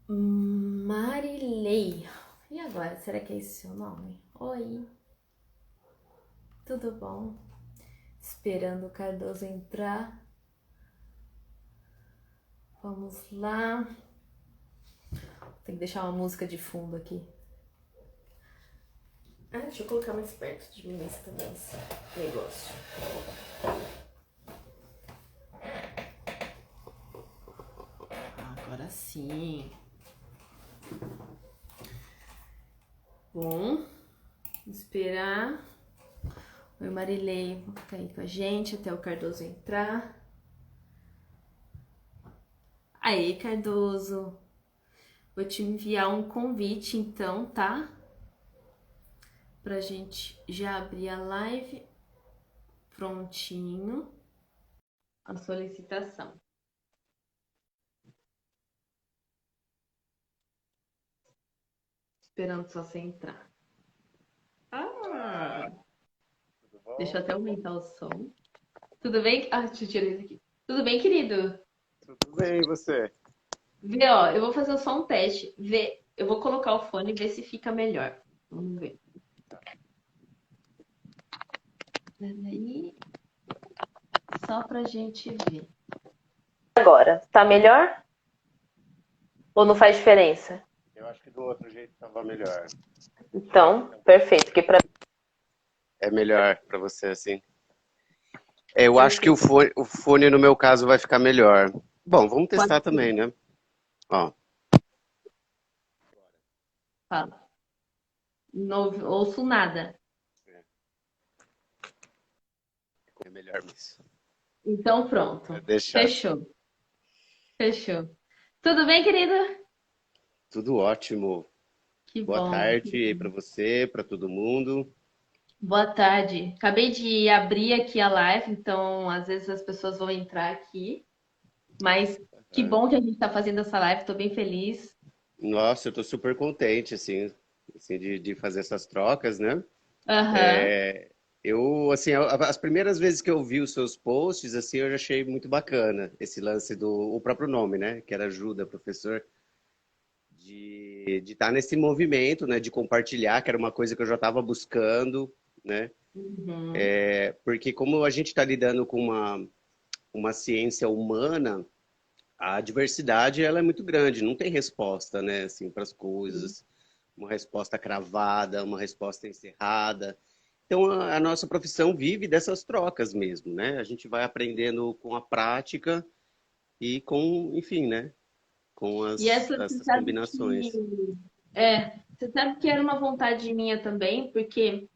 Marilei. E agora, será que é esse seu nome? Oi, tudo bom? Esperando o Cardoso entrar. Vamos lá. Tem que deixar uma música de fundo aqui. Ah, deixa eu colocar mais perto de mim esse também, esse negócio. Agora sim. Bom, esperar. Oi, Marilei, fica aí com a gente até o Cardoso entrar. Aí, Cardoso, vou te enviar um convite então, tá? Pra gente já abrir a live. Prontinho. A solicitação. Esperando só você entrar. Ah! Tudo Deixa eu bom? até aumentar o som. Tudo bem? Ah, deixa eu tirar isso aqui. Tudo bem, querido? Tudo bem, e você? Vê, ó, eu vou fazer só um teste. Vê, eu vou colocar o fone e ver se fica melhor. Vamos ver. Peraí, só pra gente ver. Agora, tá melhor? Ou não faz diferença? Eu acho que do outro jeito estava melhor. Então, perfeito. Porque pra... É melhor para você assim? É, eu acho que o Perfeito. fone, o fone no meu caso vai ficar melhor. Bom, vamos testar Pode também, ser. né? Ó, Fala. Não ouço nada. é melhor mesmo. Então, Vai pronto. deixar assim. Fechou. Fechou. Tudo bem, querido? Tudo ótimo. Que Boa bom. tarde aí para você, para todo mundo. Boa tarde. Acabei de abrir aqui a live, então às vezes as pessoas vão entrar aqui, mas que Ah, bom que a gente está fazendo essa live, estou bem feliz. nossa, eu tô super contente assim de fazer essas trocas, né? Aham. Eu, assim, as primeiras vezes que eu vi os seus posts, assim, eu já achei muito bacana esse lance do o próprio nome, né? Que era ajuda, professor, de estar nesse movimento, né? De compartilhar, que era uma coisa que eu já estava buscando, né? Uhum. Porque como a gente está lidando com uma ciência humana, a diversidade ela é muito grande, não tem resposta, né? Assim, para as coisas, uma resposta cravada, uma resposta encerrada. Então, a nossa profissão vive dessas trocas mesmo, né? A gente vai aprendendo com a prática e com, enfim, né? Com E essa, você essas sabe que combinações. você sabe que era uma vontade minha também, porque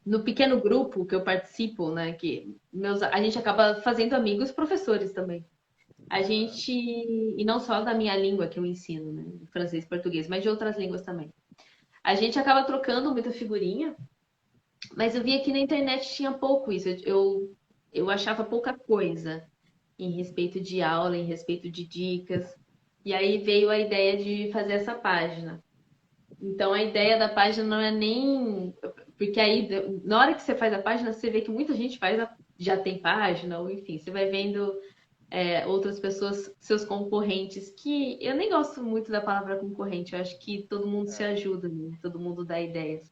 no pequeno grupo que eu participo, né, que a gente acaba fazendo amigos professores também. A gente, e não só da minha língua que eu ensino, né, francês e português, mas de outras línguas também. A gente acaba trocando muita figurinha, mas eu vi que na internet tinha pouco isso. Eu achava pouca coisa em respeito de aula, em respeito de dicas. E aí veio a ideia de fazer essa página. Então a ideia da página não é nem. Porque aí, na hora que você faz a página, você vê que muita gente já tem página, ou enfim, você vai vendo outras pessoas, seus concorrentes, que eu nem gosto muito da palavra concorrente, eu acho que todo mundo se É, ajuda, né? Todo mundo dá ideias.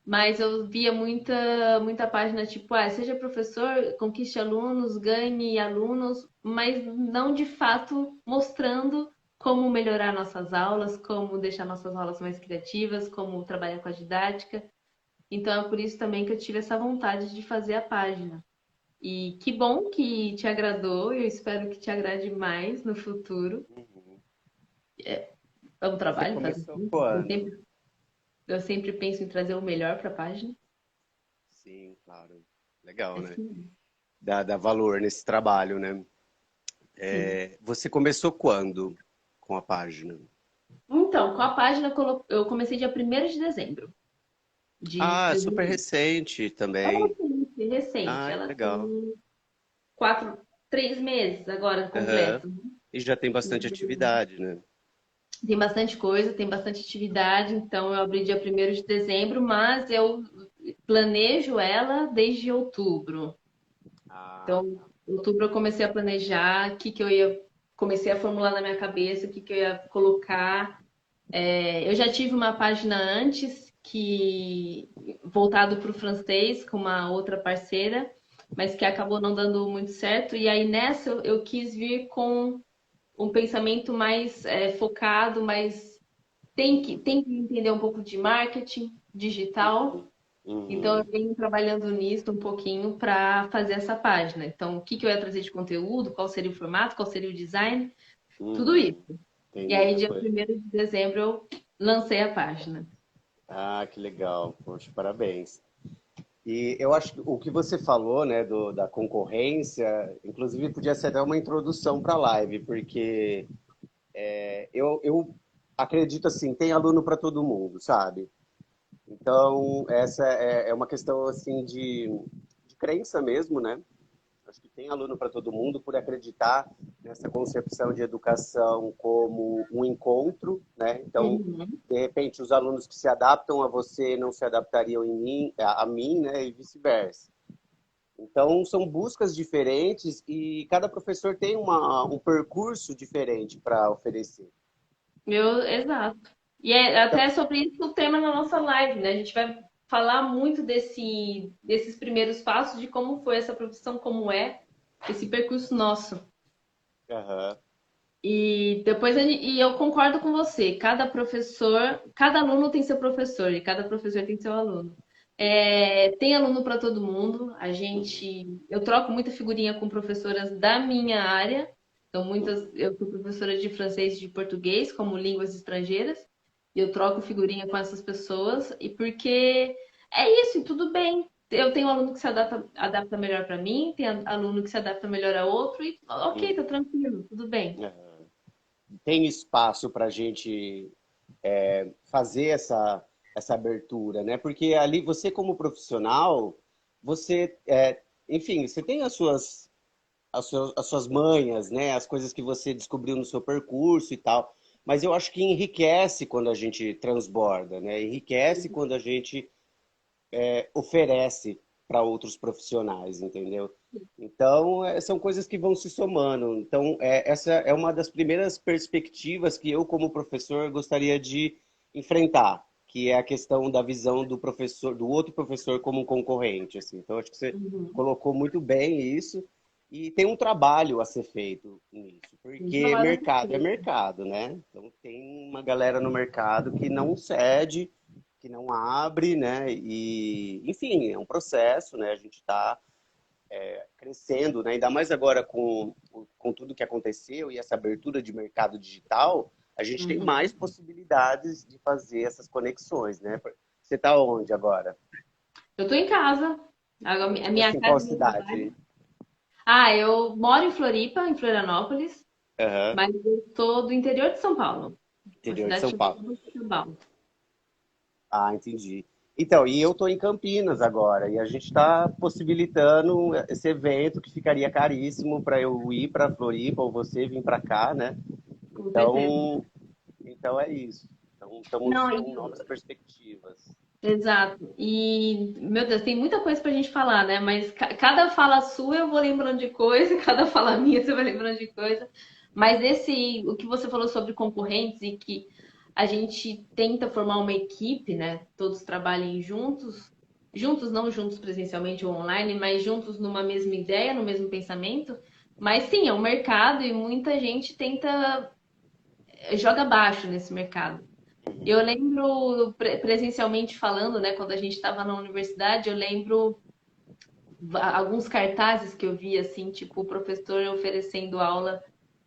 Mas eu via muita página tipo, seja professor, conquiste alunos, ganhe alunos, mas não de fato mostrando como melhorar nossas aulas, como deixar nossas aulas mais criativas, como trabalhar com a didática. Então é por isso também que eu tive essa vontade de fazer a página. E que bom que te agradou, eu espero que te agrade mais no futuro. uhum. É um Você trabalho fazer começou isso. quando? Eu sempre penso em trazer o melhor para a página. Sim, claro. Legal, É né? sim, Dá valor nesse trabalho, né? sim. Você começou quando com a página? Então, com a página eu comecei dia 1º de dezembro de Ah, super 2020. recente É também. recente, Ah, que ela legal. tem 3 meses agora Aham. completo. E já tem bastante atividade, né? Tem bastante coisa, tem bastante atividade, então eu abri dia 1º de dezembro, mas eu planejo ela desde outubro. Ah, Então, tá. em outubro eu comecei a planejar o que eu ia comecei a formular na minha cabeça o que, que eu ia colocar. Eu já tive uma página antes que voltado para o francês com uma outra parceira, mas que acabou não dando muito certo. E aí nessa eu quis vir com um pensamento mais focado, mas tem que entender um pouco de marketing digital. Então, eu Uhum, venho trabalhando nisso um pouquinho para fazer essa página. Então, o que que eu ia trazer de conteúdo, qual seria o formato, qual seria o design, tudo uhum. isso. Tem E aí, muita dia coisa. 1º de dezembro, eu lancei a página. Ah, que legal. Poxa, parabéns. E eu acho que o que você falou, né, da concorrência, inclusive podia ser até uma introdução para a live, porque eu acredito assim, tem aluno para todo mundo, sabe? Então, essa é uma questão assim de crença mesmo, né? Acho que tem aluno para todo mundo por acreditar nessa concepção de educação como um encontro, né? Então, Uhum. de repente, os alunos que se adaptam a você não se adaptariam em mim, a mim, né? E vice-versa. Então, são buscas diferentes e cada professor tem um percurso diferente para oferecer. Exato. E é Então, até sobre isso o tema na nossa live, né? A gente vai falar muito desses primeiros passos, de como foi essa profissão, como é esse percurso nosso. aham, E depois e eu concordo com você. Cada professor, cada aluno tem seu professor e cada professor tem seu aluno. Tem aluno para todo mundo. uhum, Eu troco muita figurinha com professoras da minha área. Então, uhum. eu sou professora de francês e de português como línguas estrangeiras. E eu troco figurinha com essas pessoas. E porque é isso, e tudo bem. Eu tenho aluno que se adapta melhor para mim, tem aluno que se adapta melhor a outro, e ok, tá Uhum. tranquilo, tudo bem. Aham. Tem espaço para a gente fazer essa abertura, né? Porque ali você como profissional, você, enfim, você tem as suas manhas, né? As coisas que você descobriu no seu percurso e tal. Mas eu acho que enriquece quando a gente transborda, né? Enriquece quando a gente oferece para outros profissionais, entendeu? Então, são coisas que vão se somando. Então, essa é uma das primeiras perspectivas que eu, como professor, gostaria de enfrentar, que é a questão da visão do professor, do outro professor como um concorrente, assim. Então, acho que você Uhum. colocou muito bem isso e tem um trabalho a ser feito nisso, Um porque trabalho mercado é perfeito. mercado, né? Então, tem uma galera no mercado que não cede, que não abre, né? E, enfim, é um processo, né? A gente está crescendo, né? Ainda mais agora com tudo que aconteceu e essa abertura de mercado digital, a gente tem mais Uhum. possibilidades de fazer essas conexões, né? Você está onde agora? Eu tô em casa. A minha Assim, casa qual e meu cidade? trabalho. Eu moro em Floripa, em Florianópolis, Aham. mas eu sou do interior de São Paulo, uma Interior de cidade São chamada Paulo. Jaboticabal. Ah, entendi. Então, e eu estou em Campinas agora, e a gente está possibilitando esse evento que ficaria caríssimo para eu ir para Floripa ou você vir para cá, né? Com certeza. Então é isso. Então, estamos Não, com novas perspectivas. exato. E, meu Deus, tem muita coisa pra gente falar, né? Mas cada fala sua eu vou lembrando de coisa, cada fala minha você vai lembrando de coisa. Mas o que você falou sobre concorrentes e que a gente tenta formar uma equipe, né? Todos trabalhem juntos, juntos, não juntos presencialmente ou online, mas juntos numa mesma ideia, no mesmo pensamento. Mas sim, é um mercado e muita gente joga baixo nesse mercado. Eu lembro, presencialmente falando, né, quando a gente estava na universidade, eu lembro alguns cartazes que eu vi, assim, tipo, o professor oferecendo aula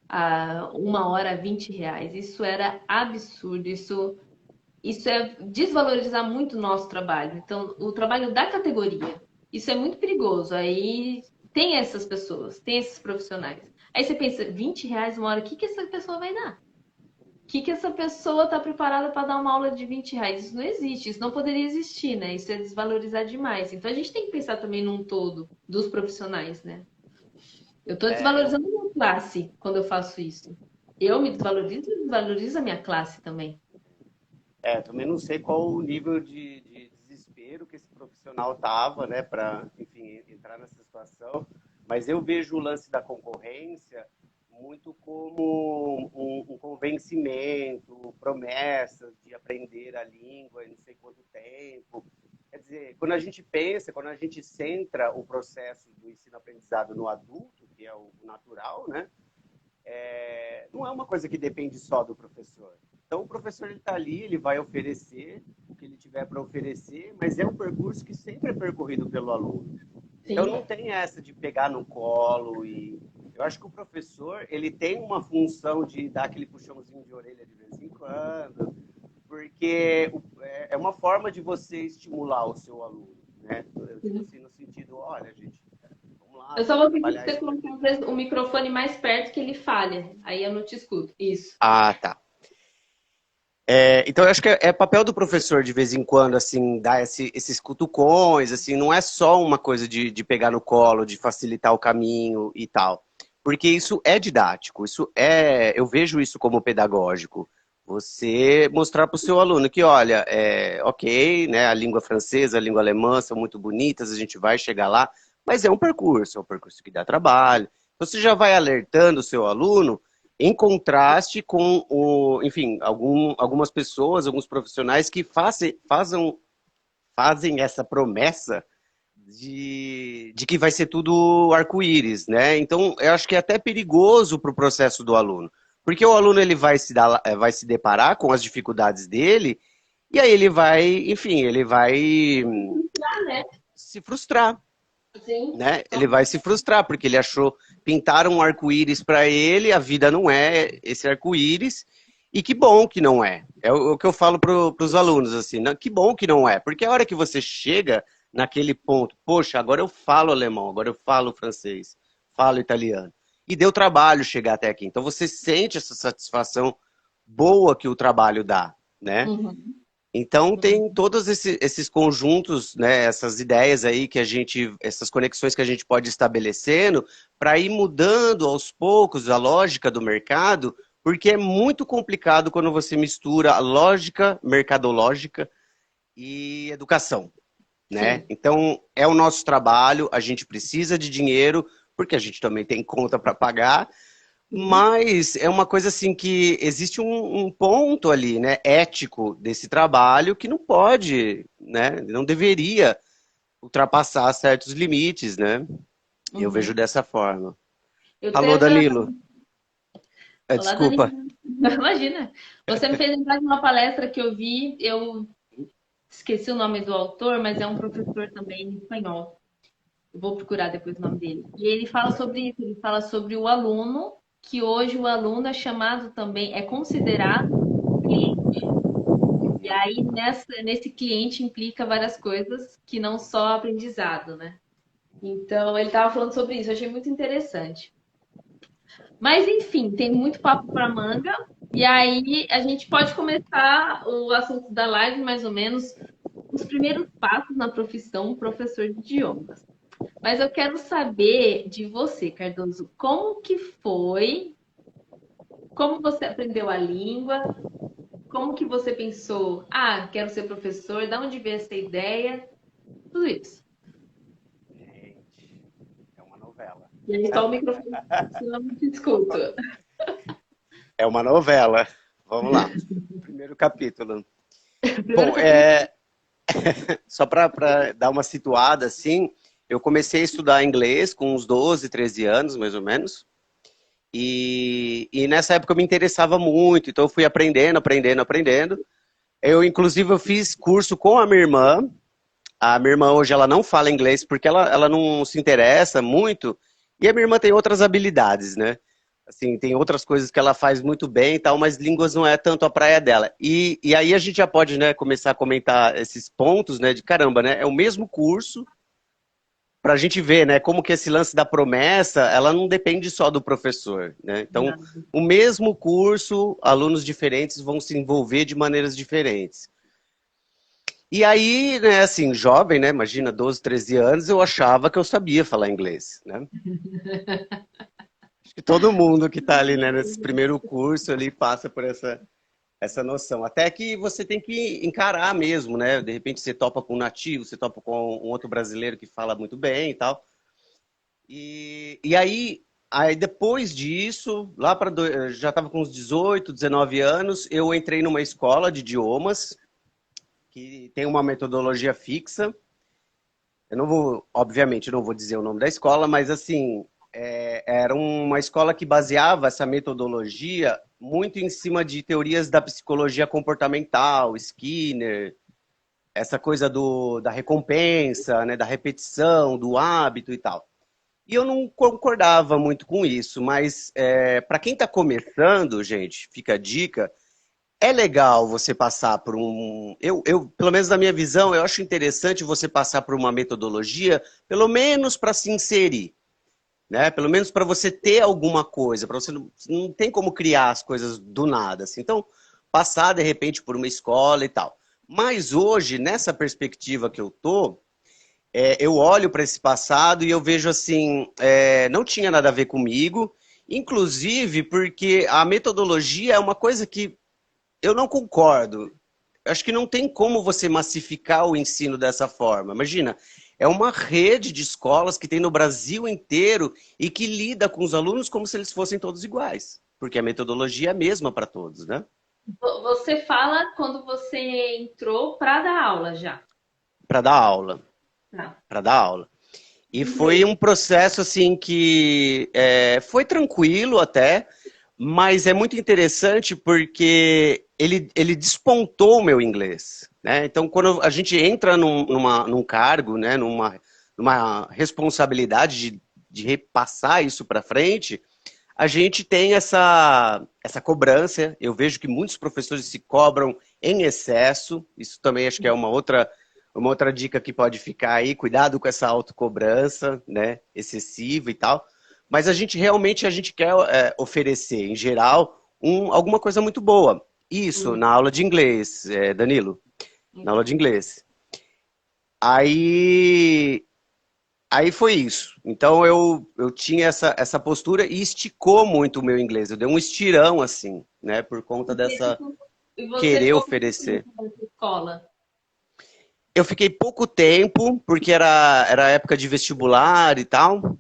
a 1 hora R$ 20. Isso era absurdo, isso é desvalorizar muito o nosso trabalho. Então, o trabalho da categoria, isso é muito perigoso. Aí tem essas pessoas, tem esses profissionais. Aí você pensa, R$ 20 1 hora, o que que essa pessoa vai dar? Que essa pessoa está preparada para dar uma aula de R$ 20? Isso não existe, isso não poderia existir, né? Isso é desvalorizar demais. Então a gente tem que pensar também num todo dos profissionais, né? Eu estou Eu desvalorizando a minha classe quando eu faço isso. Eu me desvalorizo e desvalorizo a minha classe também. também não sei qual o nível de desespero que esse profissional tava, né, para, enfim, entrar nessa situação. Mas eu vejo o lance da concorrência muito como um convencimento, promessas de aprender a língua em não sei quanto tempo. Quer dizer, quando a gente pensa, quando a gente centra o processo do ensino-aprendizado no adulto, que é o natural, né? Não é uma coisa que depende só do professor. Então, o professor está ali, ele vai oferecer o que ele tiver para oferecer, mas é um percurso que sempre é percorrido pelo aluno. Então, Sim. não tem essa de pegar no colo e... Eu acho que o professor, ele tem uma função de dar aquele puxãozinho de orelha de vez em quando, porque é uma forma de você estimular o seu aluno, né? Eu digo assim, no sentido, olha, gente, vamos lá, Eu só vamos vou pedir trabalhar para você isso colocar daqui. o microfone mais perto que ele falha. Aí eu não te escuto. Isso. Ah, tá. Então, eu acho que é papel do professor, de vez em quando, assim, dar esses cutucões, assim, não é só uma coisa de pegar no colo, de facilitar o caminho e tal. Porque isso é didático, eu vejo isso como pedagógico. Você mostrar para o seu aluno que, olha, ok, né, a língua francesa, a língua alemã são muito bonitas, a gente vai chegar lá, mas é um percurso que dá trabalho. Você já vai alertando o seu aluno em contraste com enfim, algumas pessoas, alguns profissionais que fazem essa promessa de que vai ser tudo arco-íris, né? Então, eu acho que é até perigoso para o processo do aluno, porque o aluno ele vai se deparar com as dificuldades dele e aí ele vai, enfim, ele vai Ah, né? se frustrar, Sim. né? Ele vai se frustrar porque ele achou pintaram um arco-íris para ele, a vida não é esse arco-íris. E que bom que não é. É o que eu falo para os alunos assim, né? Que bom que não é, porque a hora que você chega naquele ponto, poxa, agora eu falo alemão, agora eu falo francês, falo italiano. E deu trabalho chegar até aqui. Então você sente essa satisfação boa que o trabalho dá, né? Uhum. Então tem Uhum. todos esses conjuntos, né, essas ideias aí que a gente, essas conexões que a gente pode ir estabelecendo para ir mudando aos poucos a lógica do mercado, porque é muito complicado quando você mistura a lógica mercadológica e educação, né? Sim. Então é o nosso trabalho, a gente precisa de dinheiro, porque a gente também tem conta para pagar, Sim. mas é uma coisa assim que existe um ponto ali, né, ético desse trabalho que não pode, né, não deveria ultrapassar certos limites, né? Eu vejo Uhum. dessa forma. Eu Alô, tenho essa. Danilo. Olá, Dani. Desculpa. Imagina. Você me fez lembrar de uma palestra que eu vi. Eu esqueci o nome do autor, mas é um professor também em espanhol. Eu vou procurar depois o nome dele. E ele fala sobre isso, ele fala sobre o aluno, que hoje o aluno é chamado também, é considerado cliente. E aí nesse cliente implica várias coisas que não só aprendizado, né? Então ele estava falando sobre isso, eu achei muito interessante. Mas enfim, tem muito papo para manga. E aí a gente pode começar o assunto da live, mais ou menos, os primeiros passos na profissão professor de idiomas. Mas eu quero saber de você, Cardoso, como que foi? Como você aprendeu a língua? Como que você pensou, ah, quero ser professor? De onde veio essa ideia? Tudo isso. Gente, é uma novela. E aí só o microfone, senão eu não te escuto. É uma novela. Vamos lá. Primeiro capítulo. Primeiro Bom, capítulo. só para dar uma situada assim, eu comecei a estudar inglês com uns 12, 13 anos, mais ou menos. E nessa época eu me interessava muito, então eu fui aprendendo, aprendendo, aprendendo. Inclusive, eu fiz curso com a minha irmã. A minha irmã hoje ela não fala inglês porque ela não se interessa muito. E a minha irmã tem outras habilidades, né? Assim, tem outras coisas que ela faz muito bem e tal, mas línguas não é tanto a praia dela. E aí a gente já pode, né, começar a comentar esses pontos, né, de caramba, né? É o mesmo curso, para a gente ver, né, como que esse lance da promessa, ela não depende só do professor, né? Então, o mesmo curso, alunos diferentes vão se envolver de maneiras diferentes. E aí, né, assim, jovem, né, imagina, 12, 13 anos, eu achava que eu sabia falar inglês, né? Acho que todo mundo que está ali, né, nesse primeiro curso ali passa por essa noção. Até que você tem que encarar mesmo, né? De repente você topa com um nativo, você topa com um outro brasileiro que fala muito bem e tal. E aí Aí depois disso, já estava com uns 18, 19 anos, eu entrei numa escola de idiomas que tem uma metodologia fixa. Eu não vou, obviamente, eu não vou dizer o nome da escola, mas assim, era uma escola que baseava essa metodologia muito em cima de teorias da psicologia comportamental, Skinner, essa coisa da recompensa, né, da repetição, do hábito e tal. E eu não concordava muito com isso, mas para quem está começando, gente, fica a dica, é legal você passar por um. Pelo menos na minha visão, eu acho interessante você passar por uma metodologia, pelo menos para se inserir, né? Pelo menos para você ter alguma coisa, para você não tem como criar as coisas do nada, assim. Então, passar de repente por uma escola e tal. Mas hoje, nessa perspectiva que eu tô, eu olho para esse passado e eu vejo assim, não tinha nada a ver comigo, inclusive porque a metodologia é uma coisa que eu não concordo. Acho que não tem como você massificar o ensino dessa forma. Imagina, é uma rede de escolas que tem no Brasil inteiro e que lida com os alunos como se eles fossem todos iguais, porque a metodologia é a mesma para todos, né? Você fala quando você entrou para dar aula já. Para dar aula, Tá. para dar aula. E foi Inglês. um processo assim que foi tranquilo até, mas é muito interessante porque ele despontou o meu inglês, né? Então, quando a gente entra num cargo, né, numa responsabilidade de repassar isso para frente, a gente tem essa cobrança. Eu vejo que muitos professores se cobram em excesso. Isso também acho que é uma outra dica que pode ficar aí. Cuidado com essa autocobrança, né, excessiva e tal. Mas a gente quer oferecer, em geral, alguma coisa muito boa. Isso, Hum, na aula de inglês, Danilo, na aula de inglês. Aí, aí foi isso. Então eu tinha essa postura e esticou muito o meu inglês. Eu dei um estirão, assim, né, por conta dessa E você querer ficou quanto oferecer. tempo nessa escola? Eu fiquei pouco tempo, porque era época de vestibular e tal.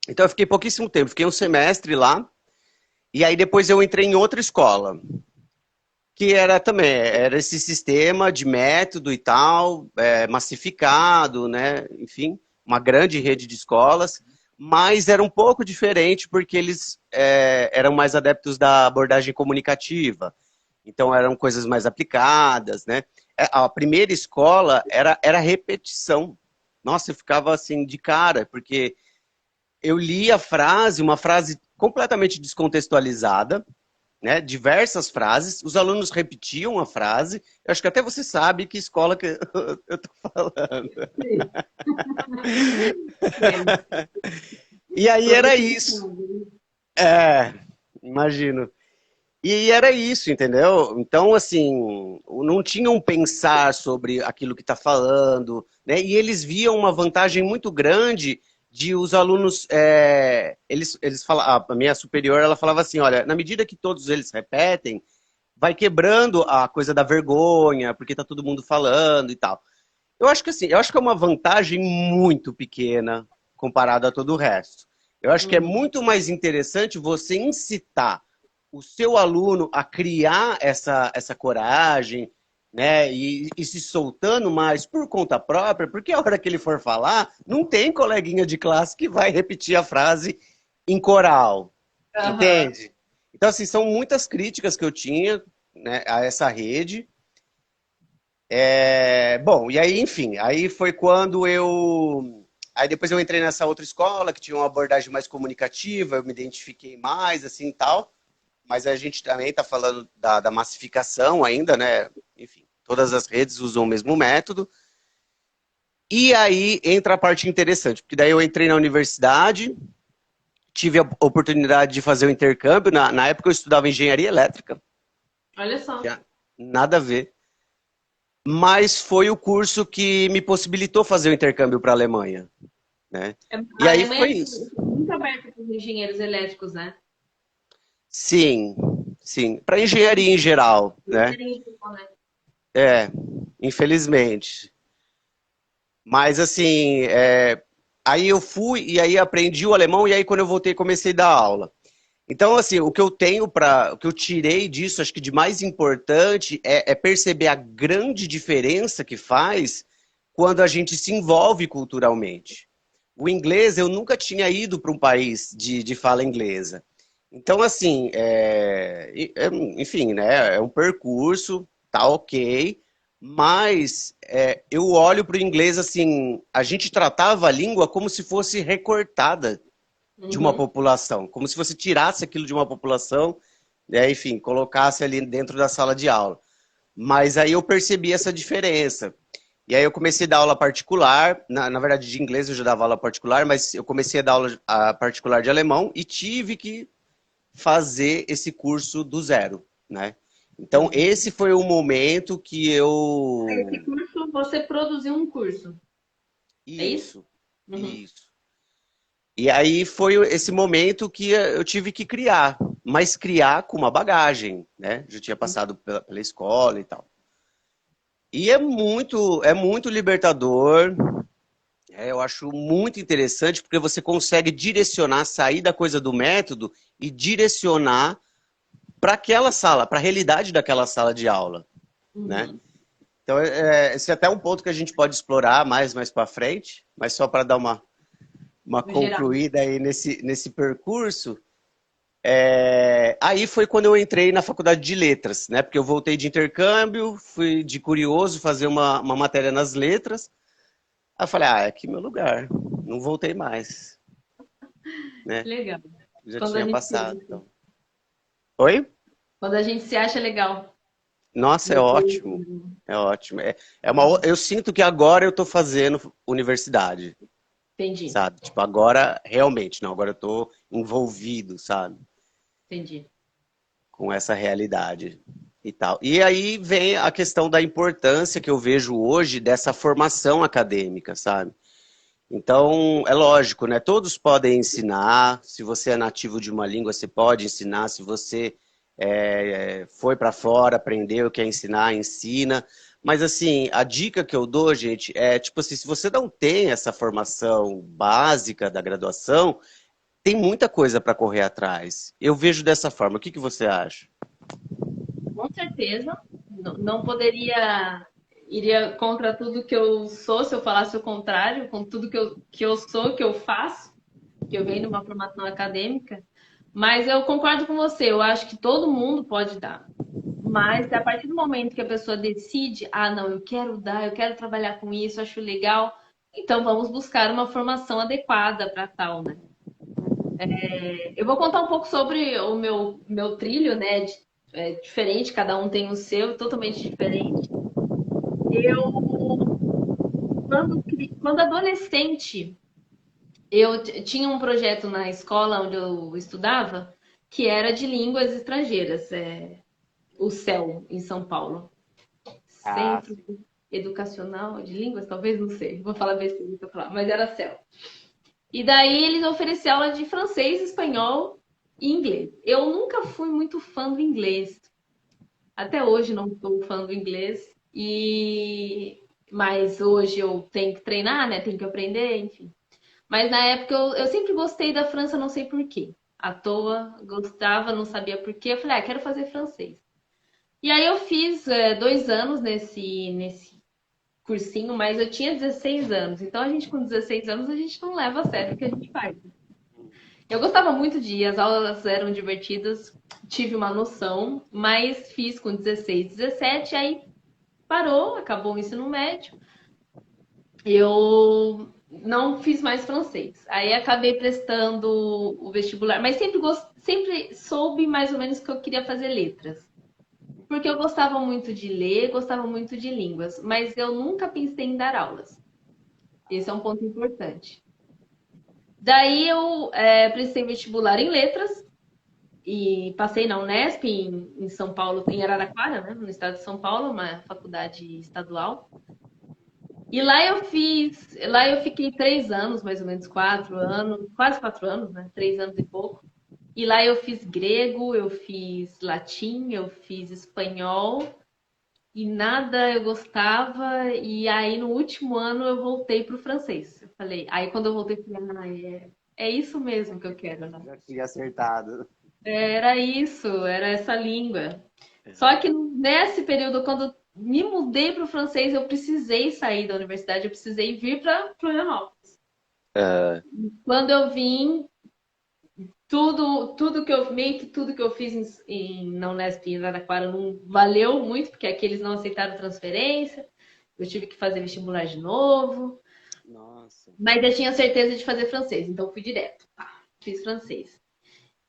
Então eu fiquei pouquíssimo tempo. Fiquei um semestre lá. E aí depois eu entrei em outra escola, que era também, era esse sistema de método e tal, massificado, né? Enfim, uma grande rede de escolas, mas era um pouco diferente porque eles eram mais adeptos da abordagem comunicativa. Então eram coisas mais aplicadas, né? A primeira escola era repetição. Nossa, eu ficava assim de cara, porque eu li a frase, uma frase completamente descontextualizada, né? Diversas frases, os alunos repetiam a frase. Eu acho que até você sabe que escola que eu tô falando. Sim. É, E aí todo era isso. mundo. É, imagino. E era isso, entendeu? Então, assim, não tinham pensar sobre aquilo que está falando, né? E eles viam uma vantagem muito grande de os alunos, eles falam, a minha superior, ela falava assim, olha, na medida que todos eles repetem, vai quebrando a coisa da vergonha, porque tá todo mundo falando e tal. Eu acho que assim, eu acho que é uma vantagem muito pequena comparado a todo o resto. Eu acho que é Uhum. muito mais interessante você incitar o seu aluno a criar essa coragem, né, e se soltando mais por conta própria, porque a hora que ele for falar, não tem coleguinha de classe que vai repetir a frase em coral, Aham. entende? Então, assim, são muitas críticas que eu tinha, né, a essa rede. Bom, e aí, enfim, aí foi quando eu. Aí depois eu entrei nessa outra escola que tinha uma abordagem mais comunicativa, eu me identifiquei mais, assim e tal. Mas a gente também está falando da massificação ainda, né? Enfim, todas as redes usam o mesmo método. E aí entra a parte interessante, porque daí eu entrei na universidade, tive a oportunidade de fazer o intercâmbio. Na época eu estudava engenharia elétrica, Olha só. tinha nada a ver. Mas foi o curso que me possibilitou fazer o intercâmbio para a Alemanha, né? E A aí Alemanha foi é isso. muito aberta para os engenheiros elétricos, né? Sim, sim. Para engenharia em geral, né? Né? É, infelizmente. Mas assim, aí eu fui e aí aprendi o alemão e aí quando eu voltei comecei a dar aula. Então, assim, o que eu tenho o que eu tirei disso, acho que de mais importante é perceber a grande diferença que faz quando a gente se envolve culturalmente. O inglês, eu nunca tinha ido para um país de fala inglesa. Então, assim, enfim, né? É um percurso, tá ok, mas eu olho para o inglês assim, a gente tratava a língua como se fosse recortada de uma Uhum. população, como se você tirasse aquilo de uma população, né, enfim, colocasse ali dentro da sala de aula. Mas aí eu percebi essa diferença. E aí eu comecei a dar aula particular, na verdade de inglês eu já dava aula particular, mas eu comecei a dar aula particular de alemão e tive que fazer esse curso do zero, né? Então Uhum. esse foi o momento que Esse eu... curso, você produziu um curso, é isso? Isso, Uhum. isso. E aí foi esse momento que eu tive que criar, mas criar com uma bagagem, né? Já tinha passado pela escola e tal. E é muito libertador. Eu acho muito interessante porque você consegue direcionar, sair da coisa do método e direcionar para aquela sala, para a realidade daquela sala de aula, né? Uhum. Então, esse é até um ponto que a gente pode explorar mais para frente, mas só para dar uma No geral. concluída aí nesse percurso. Aí foi quando eu entrei na faculdade de letras, né? Porque eu voltei de intercâmbio, fui de curioso fazer uma matéria nas letras. Aí eu falei, é aqui meu lugar. Não voltei mais, né? Legal. Já Quando a tinha gente se passado. acha. Então. Oi? Quando a gente se acha legal. Nossa, é Depois. ótimo. É ótimo. Eu sinto que agora eu estou fazendo universidade, Entendi, sabe? Tipo, agora realmente, não, agora eu estou envolvido, sabe? entendi. Com essa realidade e tal. E aí vem a questão da importância que eu vejo hoje dessa formação acadêmica, sabe? Então, é lógico, né? Todos podem ensinar. Se você é nativo de uma língua, você pode ensinar. Se você foi para fora, aprendeu, quer ensinar, ensina. Mas, assim, a dica que eu dou, gente, é tipo assim: se você não tem essa formação básica da graduação, tem muita coisa para correr atrás. Eu vejo dessa forma. O que que você acha? Com certeza. Não poderia. Iria contra tudo que eu sou se eu falasse o contrário, com tudo que eu sou, que eu faço, que eu venho de uma formação acadêmica. Mas eu concordo com você, eu acho que todo mundo pode dar. Mas a partir do momento que a pessoa decide, não, eu quero dar, eu quero trabalhar com isso, acho legal, então vamos buscar uma formação adequada para tal, né? Eu vou contar um pouco sobre o meu trilho, né? É diferente, cada um tem o seu, totalmente diferente. Eu, quando adolescente, tinha um projeto na escola onde eu estudava que era de línguas estrangeiras, o CEL, em São Paulo. Ah, Centro sim. Educacional de Línguas, talvez, não sei, vou falar besteira se eu falar, mas era CEL. E daí eles ofereciam aula de francês, espanhol e inglês. Eu nunca fui muito fã do inglês. Até hoje não sou fã do inglês. Mas hoje eu tenho que treinar, né? Tenho que aprender, enfim. Mas na época eu sempre gostei da França, não sei por quê. À toa, gostava, não sabia por quê. Eu falei, quero fazer francês. E aí eu fiz 2 anos nesse cursinho, mas eu tinha 16 anos. Então a gente com 16 anos a gente não leva a sério o que a gente faz. Eu gostava muito de ir, as aulas eram divertidas, tive uma noção, mas fiz com 16, 17, aí parou, acabou o ensino médio. Eu não fiz mais francês. Aí acabei prestando o vestibular, mas sempre soube mais ou menos que eu queria fazer letras. Porque eu gostava muito de ler, gostava muito de línguas, mas eu nunca pensei em dar aulas. Esse é um ponto importante. Daí eu prestei vestibular em letras e passei na Unesp, em São Paulo, em Araraquara, né, no estado de São Paulo, uma faculdade estadual. E lá eu fiquei 3 anos, mais ou menos 4 anos, quase 4 anos, né? 3 anos e pouco. E lá eu fiz grego, eu fiz latim, eu fiz espanhol e nada eu gostava. E aí no último ano eu voltei para o francês. Eu falei, aí quando eu voltei, eu falei, é isso mesmo que eu quero, né? Já tinha acertado. Era isso, era essa língua. Só que nesse período, quando me mudei para o francês, eu precisei sair da universidade, eu precisei vir para Florianópolis. Ah, Quando eu vim, tudo que eu meio que tudo que eu fiz na Unesp em Araraquara não valeu muito, porque aqui eles não aceitaram transferência. Eu tive que fazer vestibular de novo, nossa. mas eu tinha certeza de fazer francês, então fui direto. Pá, fiz francês.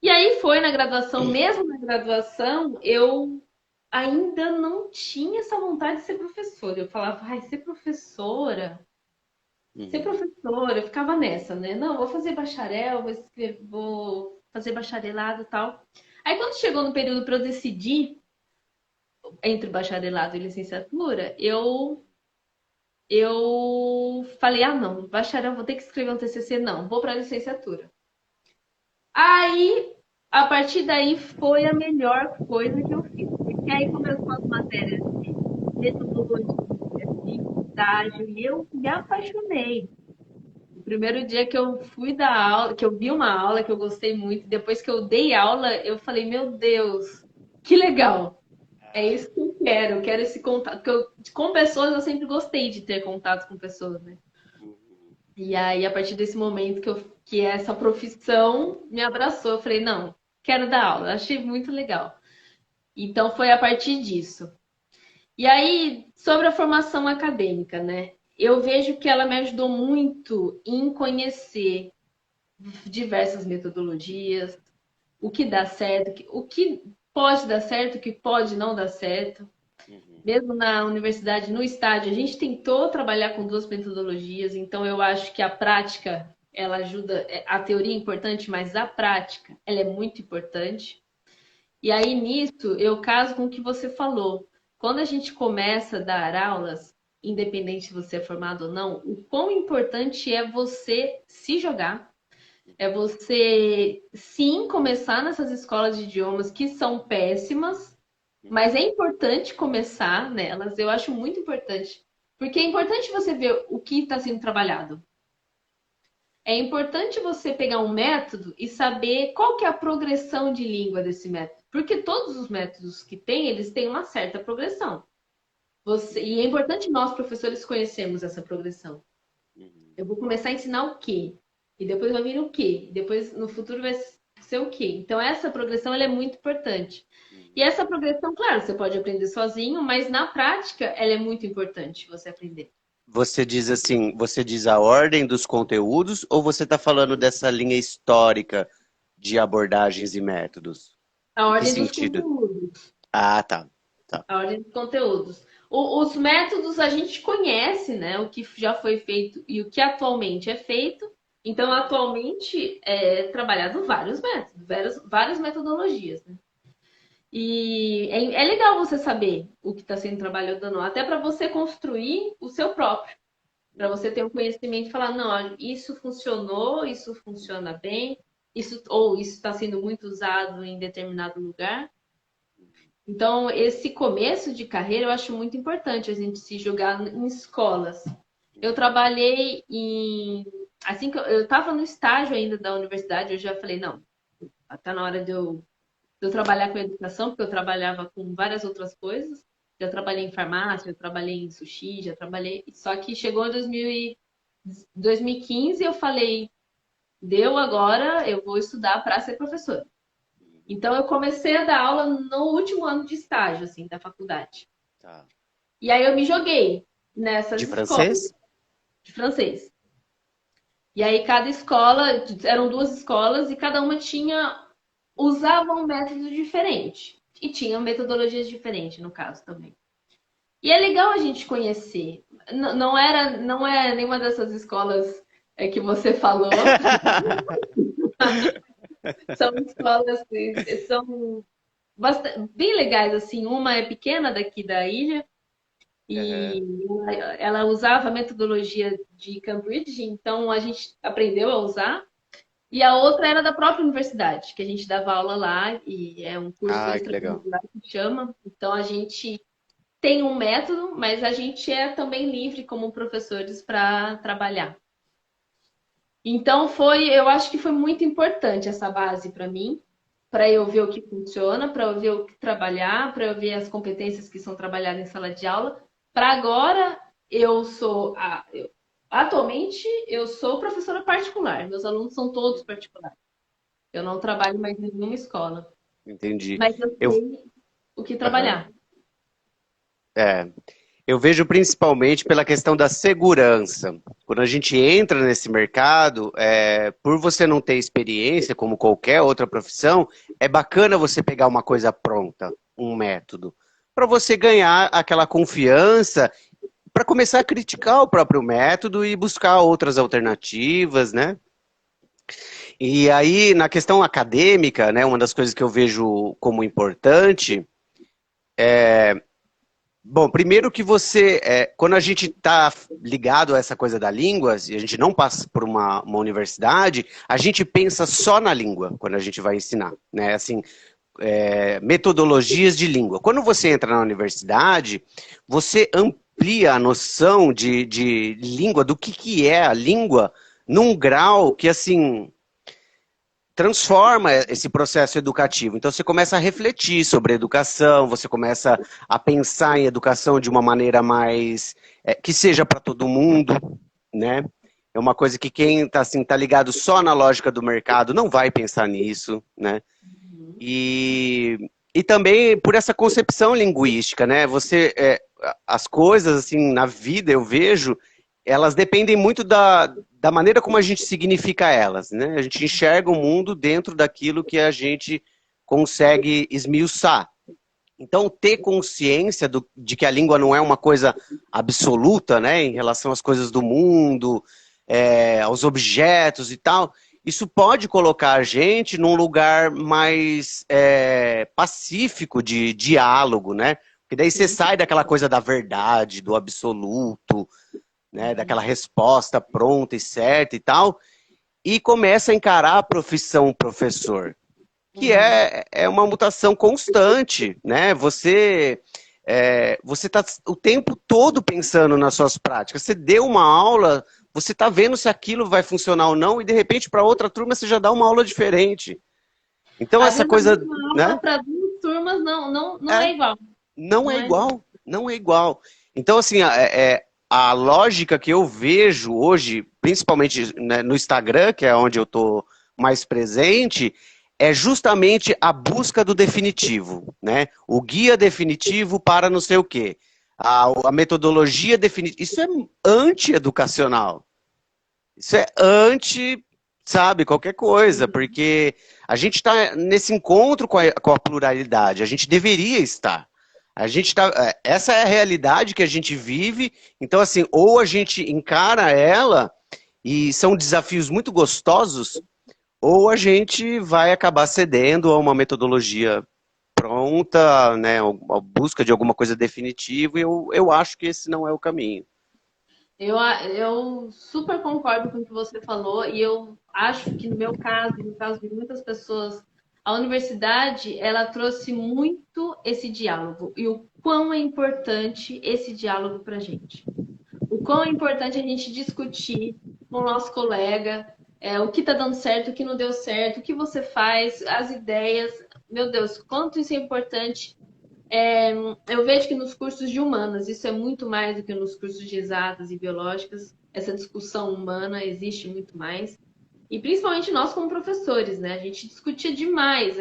E aí foi na graduação, mesmo na graduação, eu ainda não tinha essa vontade de ser professora. Eu falava, ai, ser professora, ser Uhum. professora, eu ficava nessa, né? Não, vou fazer bacharel, vou fazer bacharelado e tal. Aí quando chegou no período para eu decidir entre bacharelado e licenciatura, eu falei, ah, não, bacharel, vou ter que escrever um TCC, não, vou para a licenciatura. Aí, a partir daí, foi a melhor coisa que eu fiz. Porque aí começou as matérias de metodologia, de estágio, e eu me apaixonei. O primeiro dia que eu fui dar aula, que eu vi uma aula que eu gostei muito, depois que eu dei aula, eu falei, meu Deus, que legal! É isso que eu quero esse contato. Porque com pessoas eu sempre gostei de ter contato com pessoas, né? E aí, a partir desse momento que essa profissão me abraçou, eu falei, não, quero dar aula. Achei muito legal. Então, foi a partir disso. E aí, sobre a formação acadêmica, né? Eu vejo que ela me ajudou muito em conhecer diversas metodologias, o que dá certo, o que pode dar certo, o que pode não dar certo. Uhum. Mesmo na universidade, no estágio, a gente tentou trabalhar com duas metodologias, então eu acho que a prática, ela ajuda, a teoria é importante, mas a prática, ela é muito importante. E aí nisso, eu caso com o que você falou. Quando a gente começa a dar aulas, independente se você é formado ou não, o quão importante é você se jogar, é você sim começar nessas escolas de idiomas que são péssimas, mas é importante começar nelas, eu acho muito importante. Porque é importante você ver o que está sendo trabalhado. É importante você pegar um método e saber qual que é a progressão de língua desse método. Porque todos os métodos que tem, eles têm uma certa progressão. E é importante nós, professores, conhecermos essa progressão. Uhum. Eu vou começar a ensinar o quê? E depois vai vir o quê? E depois, no futuro, vai ser o quê? Então, essa progressão ela é muito importante. E Uhum. essa progressão, claro, você pode aprender sozinho, mas na prática, ela é muito importante você aprender. Você diz assim, você diz a ordem dos conteúdos ou você está falando dessa linha histórica de abordagens e métodos? A Em que ordem dos sentido? conteúdos. Ah, tá. Tá. A ordem dos conteúdos. Os métodos a gente conhece, né? O que já foi feito e o que atualmente é feito. Então, atualmente é trabalhado vários métodos, várias metodologias, né? E é legal você saber o que está sendo trabalhado ou não, até para você construir o seu próprio, para você ter um conhecimento e falar, não, olha, isso funcionou, isso funciona bem, ou isso está sendo muito usado em determinado lugar. Então, esse começo de carreira eu acho muito importante a gente se jogar em escolas. Eu trabalhei em. Assim que eu estava no estágio ainda da universidade, eu já falei, não, tá na hora de eu trabalhar com educação, porque eu trabalhava com várias outras coisas. Já trabalhei em farmácia, já trabalhei em sushi, já trabalhei. Só que chegou em 2015 eu falei, deu agora, eu vou estudar para ser professora. Então eu comecei a dar aula no último ano de estágio, assim, da faculdade. Tá. E aí eu me joguei De nessas escolas francês? de francês. E aí cada escola, eram duas escolas e cada uma usava um método diferente. E tinha metodologias diferentes, no caso também. E é legal a gente conhecer. Não é nenhuma dessas escolas que você falou. São escolas que são bem legais, assim. Uma é pequena daqui da ilha Aham. e ela usava a metodologia de Cambridge, então a gente aprendeu a usar. E a outra era da própria universidade, que a gente dava aula lá, e é um curso Ah, que legal. extracurricular que chama. Então a gente tem um método, mas a gente é também livre como professores para trabalhar. Então eu acho que foi muito importante essa base para mim, para eu ver o que funciona, para eu ver o que trabalhar, para eu ver as competências que são trabalhadas em sala de aula. Para agora, atualmente eu sou professora particular. Meus alunos são todos particulares. Eu não trabalho mais em nenhuma escola, Entendi. mas eu Eu, sei o que Aham. trabalhar. É, eu vejo principalmente pela questão da segurança. Quando a gente entra nesse mercado, por você não ter experiência, como qualquer outra profissão, é bacana você pegar uma coisa pronta, um método, para você ganhar aquela confiança, para começar a criticar o próprio método e buscar outras alternativas, né? E aí, na questão acadêmica, né, uma das coisas que eu vejo como importante. Bom, primeiro que quando a gente está ligado a essa coisa da língua, e a gente não passa por uma universidade, a gente pensa só na língua quando a gente vai ensinar, né? Assim, metodologias de língua. Quando você entra na universidade, você amplia a noção de língua, do que é a língua, num grau que, assim, transforma esse processo educativo. Então você começa a refletir sobre educação, você começa a pensar em educação de uma maneira mais que seja para todo mundo, né? É uma coisa que quem está assim, tá ligado só na lógica do mercado não vai pensar nisso, né? E também por essa concepção linguística, né? As coisas assim na vida eu vejo, elas dependem muito da maneira como a gente significa elas, né? A gente enxerga o mundo dentro daquilo que a gente consegue esmiuçar. Então, ter consciência de que a língua não é uma coisa absoluta, né, em relação às coisas do mundo, aos objetos e tal, isso pode colocar a gente num lugar mais pacífico de diálogo, né? Porque daí você Sim. sai daquela coisa da verdade, do absoluto, né, daquela resposta pronta e certa e tal, e começa a encarar a profissão professor, que Uhum. é uma mutação constante, né? Você está o tempo todo pensando nas suas práticas. Você deu uma aula, você está vendo se aquilo vai funcionar ou não, e de repente para outra turma você já dá uma aula diferente. Então Às essa vezes a coisa, mesma aula né? para duas turmas não É, é igual. não é Não é igual. igual, não é igual. Então assim, a lógica que eu vejo hoje, principalmente, né, no Instagram, que é onde eu estou mais presente, é justamente a busca do definitivo, né? O guia definitivo para não sei o quê. A metodologia definitiva. Isso é anti-educacional. Isso é anti, sabe, qualquer coisa, porque a gente está nesse encontro com a pluralidade, a gente deveria estar. A gente tá, essa é a realidade que a gente vive, então assim, ou a gente encara ela, e são desafios muito gostosos, ou a gente vai acabar cedendo a uma metodologia pronta, né, a busca de alguma coisa definitiva, e eu acho que esse não é o caminho. Eu super concordo com o que você falou e eu acho que no meu caso, no caso de muitas pessoas, a universidade ela trouxe muito esse diálogo e o quão é importante esse diálogo para a gente. O quão é importante a gente discutir com o nosso colega o que está dando certo, o que não deu certo, o que você faz, as ideias. Meu Deus, quanto isso é importante. Eu vejo que nos cursos de humanas isso é muito mais do que nos cursos de exatas e biológicas. Essa discussão humana existe muito mais. E principalmente nós como professores, né? A gente discutia demais.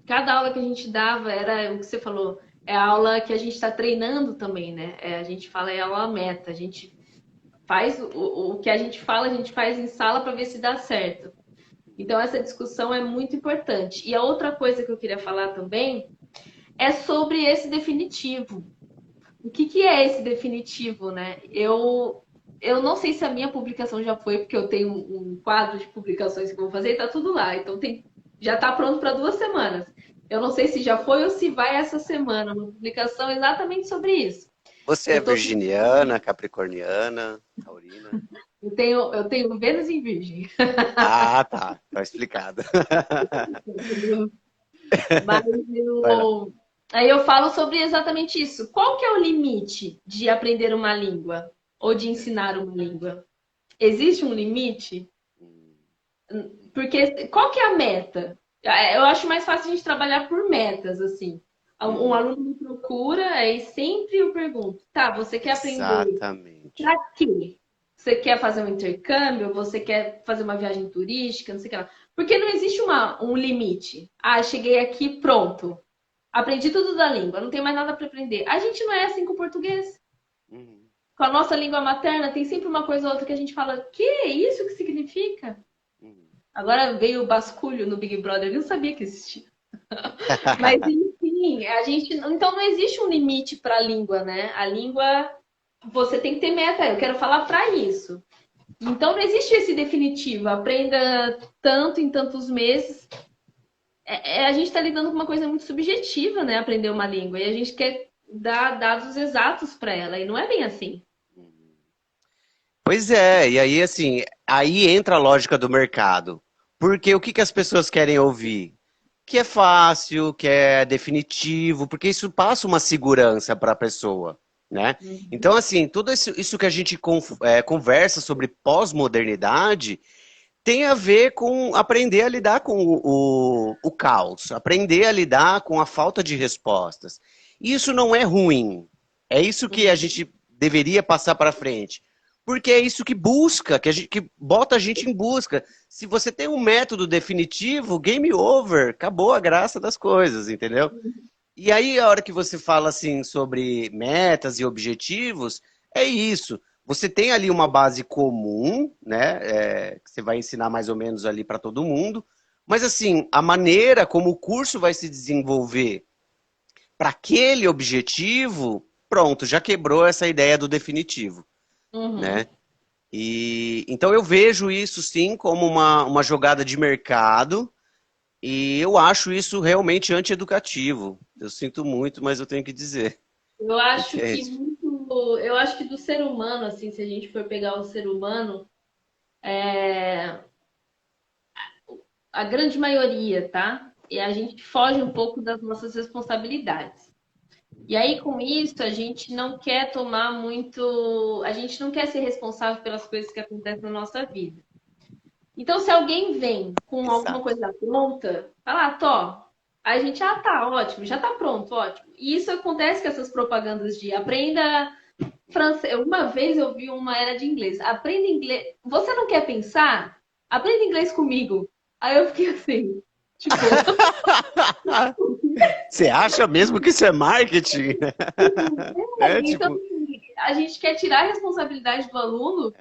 Cada aula que a gente dava era o que você falou, é a aula que a gente está treinando também, né? A gente fala é aula meta. A gente faz o que a gente fala, a gente faz em sala para ver se dá certo. Então essa discussão é muito importante. E a outra coisa que eu queria falar também é sobre esse definitivo. O que é esse definitivo, né? Eu não sei se a minha publicação já foi, porque eu tenho um quadro de publicações que eu vou fazer e tá tudo lá. Então já está pronto para 2 semanas. Eu não sei se já foi ou se vai essa semana uma publicação exatamente sobre isso. Você é Eu, tô, virginiana, capricorniana, taurina? eu tenho Vênus em Virgem. Ah, tá. Tá explicado. Mas Vai lá. Aí eu falo sobre exatamente isso. Qual que é o limite de aprender uma língua ou de ensinar uma língua? Existe um limite? Porque qual que é a meta? Eu acho mais fácil a gente trabalhar por metas, assim. Um Uhum. aluno me procura, aí sempre eu pergunto, tá, você quer aprender Exatamente. pra quê? Você quer fazer um intercâmbio? Você quer fazer uma viagem turística? Não sei o que lá. Porque não existe um limite. Ah, cheguei aqui, pronto. Aprendi tudo da língua, não tem mais nada para aprender. A gente não é assim com o português. Uhum. Com a nossa língua materna, tem sempre uma coisa ou outra que a gente fala, que é isso que significa? Uhum. Agora veio o basculho no Big Brother, eu não sabia que existia. Mas enfim, a gente. Então não existe um limite para a língua, né? A língua, você tem que ter meta. Eu quero falar para isso. Então não existe esse definitivo. Aprenda tanto em tantos meses. A gente está lidando com uma coisa muito subjetiva, né? Aprender uma língua. E a gente quer dar dados exatos para ela. E não é bem assim. Pois é, e aí assim, aí entra a lógica do mercado. Porque o que que as pessoas querem ouvir? Que é fácil, que é definitivo, porque isso passa uma segurança para a pessoa, né? Então, assim, tudo isso que a gente conversa sobre pós-modernidade tem a ver com aprender a lidar com o caos, aprender a lidar com a falta de respostas. E isso não é ruim. É isso que a gente deveria passar para frente. Porque é isso que busca, que bota a gente em busca. Se você tem um método definitivo, game over, acabou a graça das coisas, entendeu? E aí, a hora que você fala assim sobre metas e objetivos, é isso. Você tem ali uma base comum, né? Que você vai ensinar mais ou menos ali para todo mundo. Mas assim, a maneira como o curso vai se desenvolver para aquele objetivo, pronto, já quebrou essa ideia do definitivo, Uhum. né? E então eu vejo isso sim como uma jogada de mercado e eu acho isso realmente antieducativo. Eu sinto muito, mas eu tenho que dizer. Eu acho que Entende? muito. Eu acho que do ser humano, assim, se a gente for pegar o ser humano, a grande maioria, tá? E a gente foge um pouco das nossas responsabilidades. E aí, com isso, a gente não quer tomar muito. A gente não quer ser responsável pelas coisas que acontecem na nossa vida. Então, se alguém vem com alguma Exato. coisa pronta, fala, ah, Tó. Aí a gente, ah, tá, ótimo, já tá pronto, ótimo. E isso acontece com essas propagandas de aprenda francês. Uma vez eu vi uma era de inglês. Aprenda inglês. Você não quer pensar? Aprenda inglês comigo. Aí eu fiquei assim, tipo, Você acha mesmo que isso é marketing? É então tipo. assim, a gente quer tirar a responsabilidade do aluno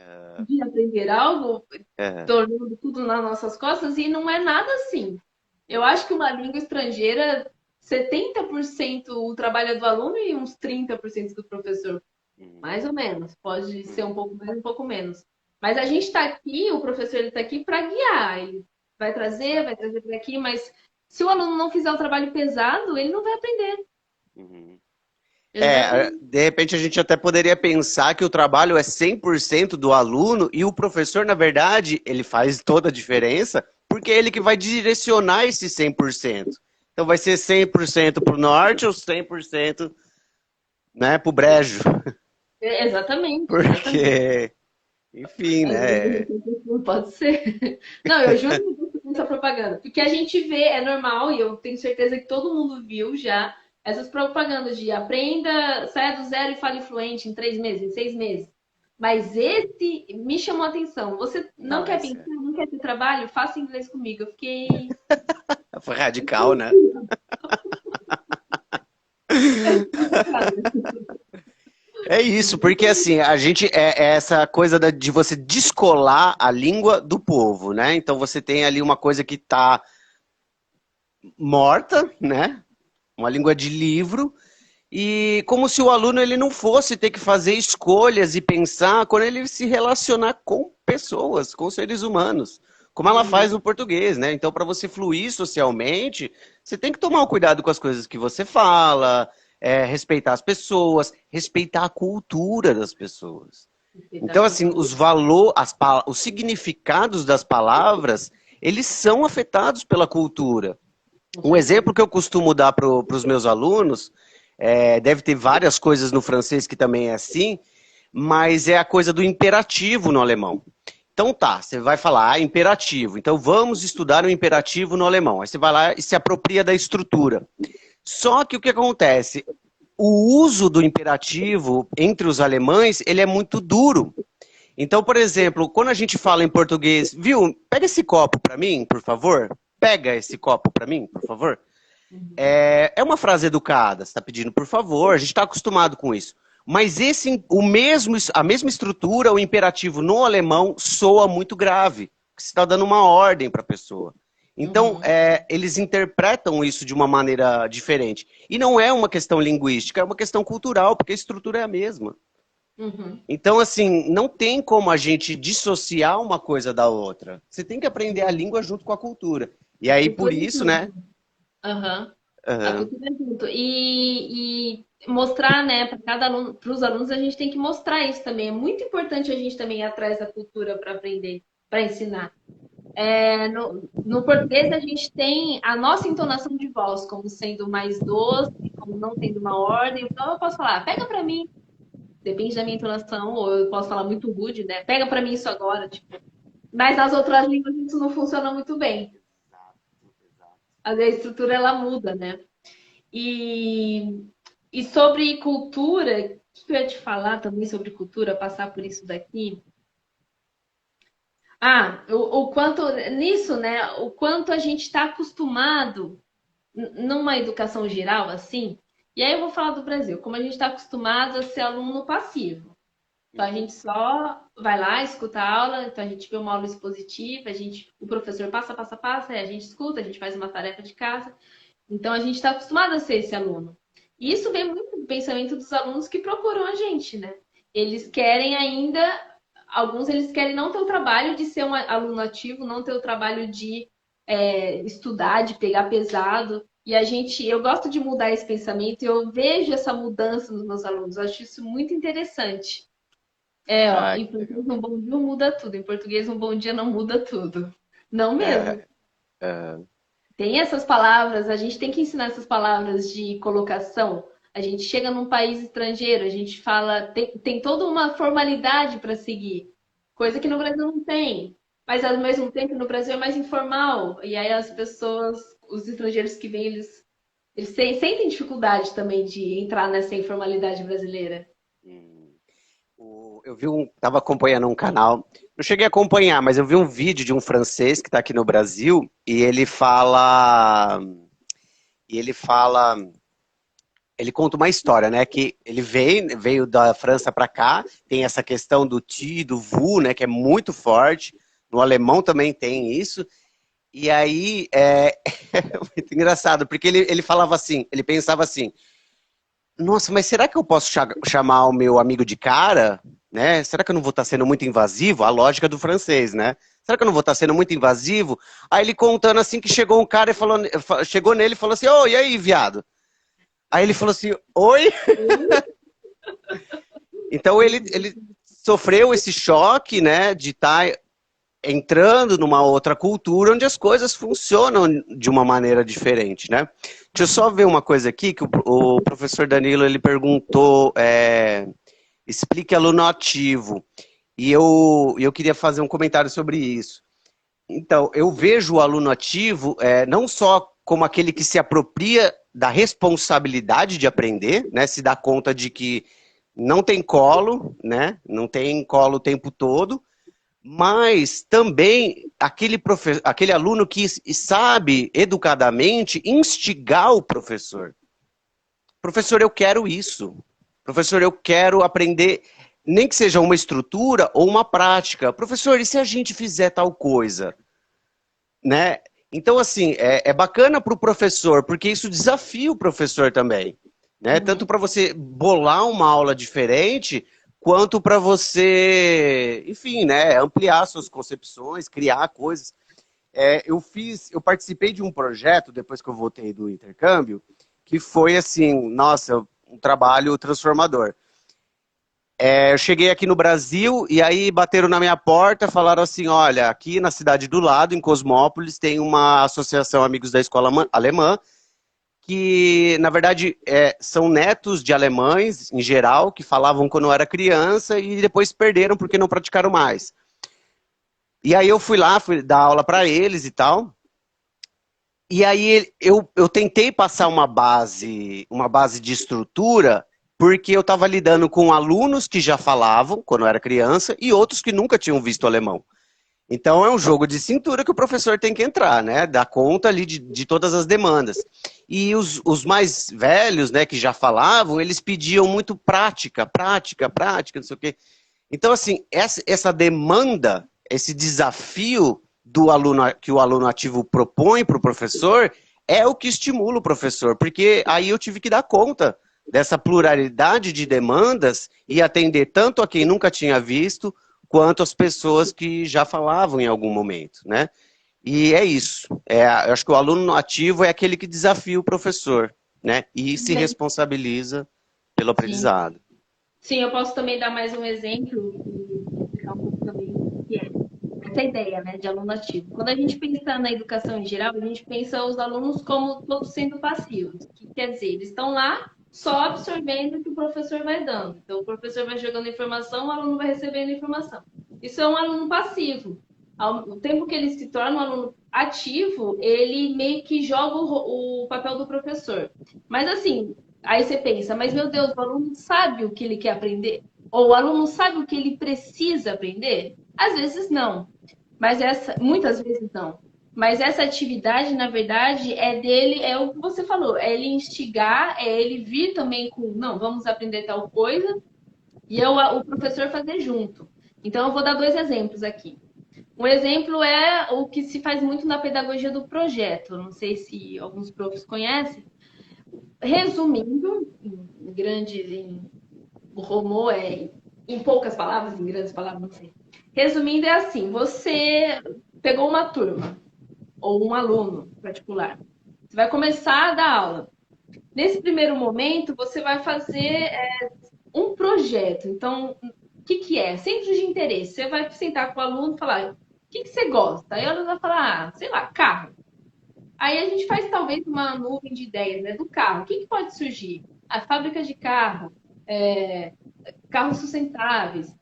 de aprender algo, É, tornando tudo nas nossas costas, e não é nada assim. Eu acho que uma língua estrangeira, 70% o trabalho é do aluno e uns 30% do professor. Mais ou menos. Pode ser um pouco mais, um pouco menos. Mas a gente está aqui, o professor está aqui para guiar. Ele vai exato. trazer por aqui, mas se o aluno não fizer o trabalho pesado, ele não vai aprender. Uhum. Exatamente. De repente a gente até poderia pensar que o trabalho é 100% do aluno e o professor, na verdade, ele faz toda a diferença, porque é ele que vai direcionar esse 100%. Então vai ser 100% para o norte ou 100%, né, para o brejo. Exatamente, exatamente. Porque, enfim, Às vezes né? não pode ser. Não, eu juro que eu tô essa propaganda. Porque a gente vê, é normal, e eu tenho certeza que todo mundo viu já essas propagandas de aprenda, saia do zero e fale fluente em 3 meses, em 6 meses. Mas esse me chamou a atenção. Você não Não, quer esse pensar, não quer ter trabalho? Faça inglês comigo. Eu fiquei. foi radical, né? É isso, porque assim, a gente é essa coisa de você descolar a língua do povo, né? Então você tem ali uma coisa que está morta, né? Uma língua de livro, e como se o aluno ele não fosse ter que fazer escolhas e pensar quando ele se relacionar com pessoas, com seres humanos, como ela faz no português, né? Então, para você fluir socialmente, você tem que tomar um cuidado com as coisas que você fala, respeitar as pessoas, respeitar a cultura das pessoas. Respeitar a Então, assim, cultura. os significados das palavras, eles são afetados pela cultura. Com Um certeza. exemplo que eu costumo dar para os meus alunos, deve ter várias coisas no francês que também é assim, mas é a coisa do imperativo no alemão. Então tá, você vai falar, imperativo. Então vamos estudar o imperativo no alemão. Aí você vai lá e se apropria da estrutura. Só que o que acontece? O uso do imperativo entre os alemães, ele é muito duro. Então, por exemplo, quando a gente fala em português, viu, pega esse copo para mim, por favor. Pega esse copo para mim, por favor. Uhum. É uma frase educada, você está pedindo por favor, a gente está acostumado com isso. Mas a mesma estrutura, o imperativo no alemão soa muito grave. Você está dando uma ordem para a pessoa. Então, Uhum. eles interpretam isso de uma maneira diferente. E não é uma questão linguística, é uma questão cultural, porque a estrutura é a mesma. Uhum. Então, assim, não tem como a gente dissociar uma coisa da outra. Você tem que aprender a língua junto com a cultura. E A aí, por cultura isso, né? junto. Aham. A Aham. cultura junto. E mostrar, né, para cada aluno, para os alunos, a gente tem que mostrar isso também. É muito importante a gente também ir atrás da cultura para aprender, para ensinar. No português, a gente tem a nossa entonação de voz como sendo mais doce, como não tendo uma ordem. Então, eu posso falar, pega para mim, depende da minha entonação, ou eu posso falar muito rude, né? Pega para mim isso agora, tipo. Mas nas outras línguas isso não funciona muito bem. A estrutura ela muda, né? E, e sobre cultura, o que eu ia te falar também sobre cultura, passar por isso daqui? Ah, o quanto nisso, né? O quanto a gente está acostumado numa educação geral, assim. E aí eu vou falar do Brasil, como a gente está acostumado a ser aluno passivo. Então a gente só vai lá, escuta a aula, então a gente vê uma aula expositiva, o professor passa, passa, passa, aí a gente escuta, a gente faz uma tarefa de casa. Então a gente está acostumado a ser esse aluno. E isso vem muito do pensamento dos alunos que procuram a gente, né? Eles querem ainda, alguns eles querem não ter o trabalho de ser um aluno ativo, não ter o trabalho de estudar, de pegar pesado. E eu gosto de mudar esse pensamento e eu vejo essa mudança nos meus alunos. Eu acho isso muito interessante. Ó, Ah, em que legal. português um bom dia muda tudo, em português um bom dia não muda tudo. Não mesmo. É, é, Tem essas palavras, a gente tem que ensinar essas palavras de colocação. A gente chega num país estrangeiro, a gente fala, tem toda uma formalidade para seguir, coisa que no Brasil não tem. Mas ao mesmo tempo no Brasil é mais informal. E aí as pessoas, os estrangeiros que vêm, eles sentem dificuldade também de entrar nessa informalidade brasileira. hum. Tava acompanhando um canal, não cheguei a acompanhar, mas eu vi um vídeo de um francês que está aqui no Brasil e ele conta uma história, né? Que ele veio da França para cá, tem essa questão do ti, do vous, né? Que é muito forte. No alemão também tem isso. E aí é muito engraçado, porque ele falava assim, ele pensava assim, nossa, mas será que eu posso chamar o meu amigo de cara? Né? Será que eu não vou estar sendo muito invasivo? A lógica do francês, né? Será que eu não vou estar sendo muito invasivo? Aí ele contando assim que chegou um cara e falou, chegou nele e falou assim, ô, e aí, viado? Aí ele falou assim, oi? Então ele sofreu esse choque, né, de estar entrando numa outra cultura onde as coisas funcionam de uma maneira diferente, né? Deixa eu só ver uma coisa aqui que o professor Danilo ele perguntou, explique aluno ativo. E eu queria fazer um comentário sobre isso. Então, eu vejo o aluno ativo não só como aquele que se apropria da responsabilidade de aprender, né? Se dá conta de que não tem colo, né? Não tem colo o tempo todo, mas também aquele aluno que sabe educadamente instigar o professor. Professor, eu quero isso. Professor, eu quero aprender, nem que seja uma estrutura ou uma prática. Professor, e se a gente fizer tal coisa? Né? Então, assim, é bacana para o professor, porque isso desafia o professor também. Né? Tanto Uhum. para você bolar uma aula diferente, quanto para você, enfim, né, ampliar suas concepções, criar coisas. Eu participei de um projeto, depois que eu voltei do intercâmbio, que foi assim, nossa, um trabalho transformador. Eu cheguei aqui no Brasil e aí bateram na minha porta, falaram assim, olha, aqui na cidade do lado, em Cosmópolis, tem uma associação Amigos da Escola Alemã, que, na verdade, são netos de alemães, em geral, que falavam quando eu era criança e depois perderam porque não praticaram mais. E aí eu fui lá, fui dar aula para eles e tal. E aí eu tentei passar uma base de estrutura, porque eu estava lidando com alunos que já falavam quando eu era criança e outros que nunca tinham visto alemão. Então é um jogo de cintura que o professor tem que entrar, né? Dar conta ali de todas as demandas. E os mais velhos, né, que já falavam, eles pediam muito prática, prática, prática, não sei o quê. Então, assim, essa demanda, esse desafio do aluno que o aluno ativo propõe para o professor é o que estimula o professor, porque aí eu tive que dar conta dessa pluralidade de demandas e atender tanto a quem nunca tinha visto, quanto as pessoas que já falavam em algum momento, né? E é isso. Eu acho que o aluno ativo é aquele que desafia o professor, né? E se Bem, responsabiliza pelo sim. aprendizado. Sim, eu posso também dar mais um exemplo e explicar um pouco também o que é essa ideia, né, de aluno ativo. Quando a gente pensa na educação em geral, a gente pensa os alunos como todos sendo passivos. O que quer dizer? Eles estão lá só absorvendo o que o professor vai dando. Então, o professor vai jogando informação, o aluno vai recebendo informação. Isso é um aluno passivo. Ao tempo que ele se torna um aluno ativo, ele meio que joga o papel do professor. Mas assim, aí você pensa, mas meu Deus, o aluno sabe o que ele quer aprender? Ou o aluno sabe o que ele precisa aprender? Às vezes não. Muitas vezes não. Mas essa atividade, na verdade, é dele, é o que você falou, é ele instigar, é ele vir também com, não, vamos aprender tal coisa, e o professor fazer junto. Então, eu vou dar dois exemplos aqui. Um exemplo é o que se faz muito na pedagogia do projeto. Não sei se alguns profs conhecem. Resumindo, em grandes, em Romo em poucas palavras, em grandes palavras, não sei. Resumindo, é assim: você pegou uma turma ou um aluno particular, você vai começar a dar aula. Nesse primeiro momento, você vai fazer um projeto. Então, o que é? Centro de interesse. Você vai sentar com o aluno e falar: o que você gosta? Aí o aluno vai falar: sei lá, carro. Aí a gente faz talvez uma nuvem de ideias, né, do carro. O que pode surgir? A fábrica de carro, é, carros sustentáveis,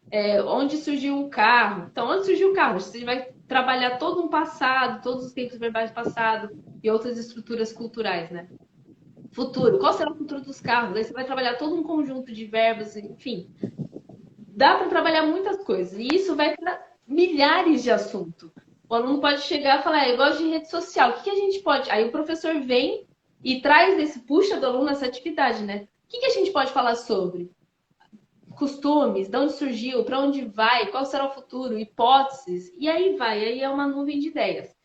onde surgiu o carro. Então, onde surgiu o carro? Você vai trabalhar todo um passado, todos os tempos verbais passados e outras estruturas culturais, né? Futuro. Qual será o futuro dos carros? Aí você vai trabalhar todo um conjunto de verbos, enfim. Dá para trabalhar muitas coisas. E isso vai para milhares de assuntos. O aluno pode chegar e falar, eu gosto de rede social, o que a gente pode... Aí o professor vem e traz puxa do aluno essa atividade, né? O que a gente pode falar sobre? Costumes, de onde surgiu, para onde vai, qual será o futuro, hipóteses, e aí vai, aí é uma nuvem de ideias.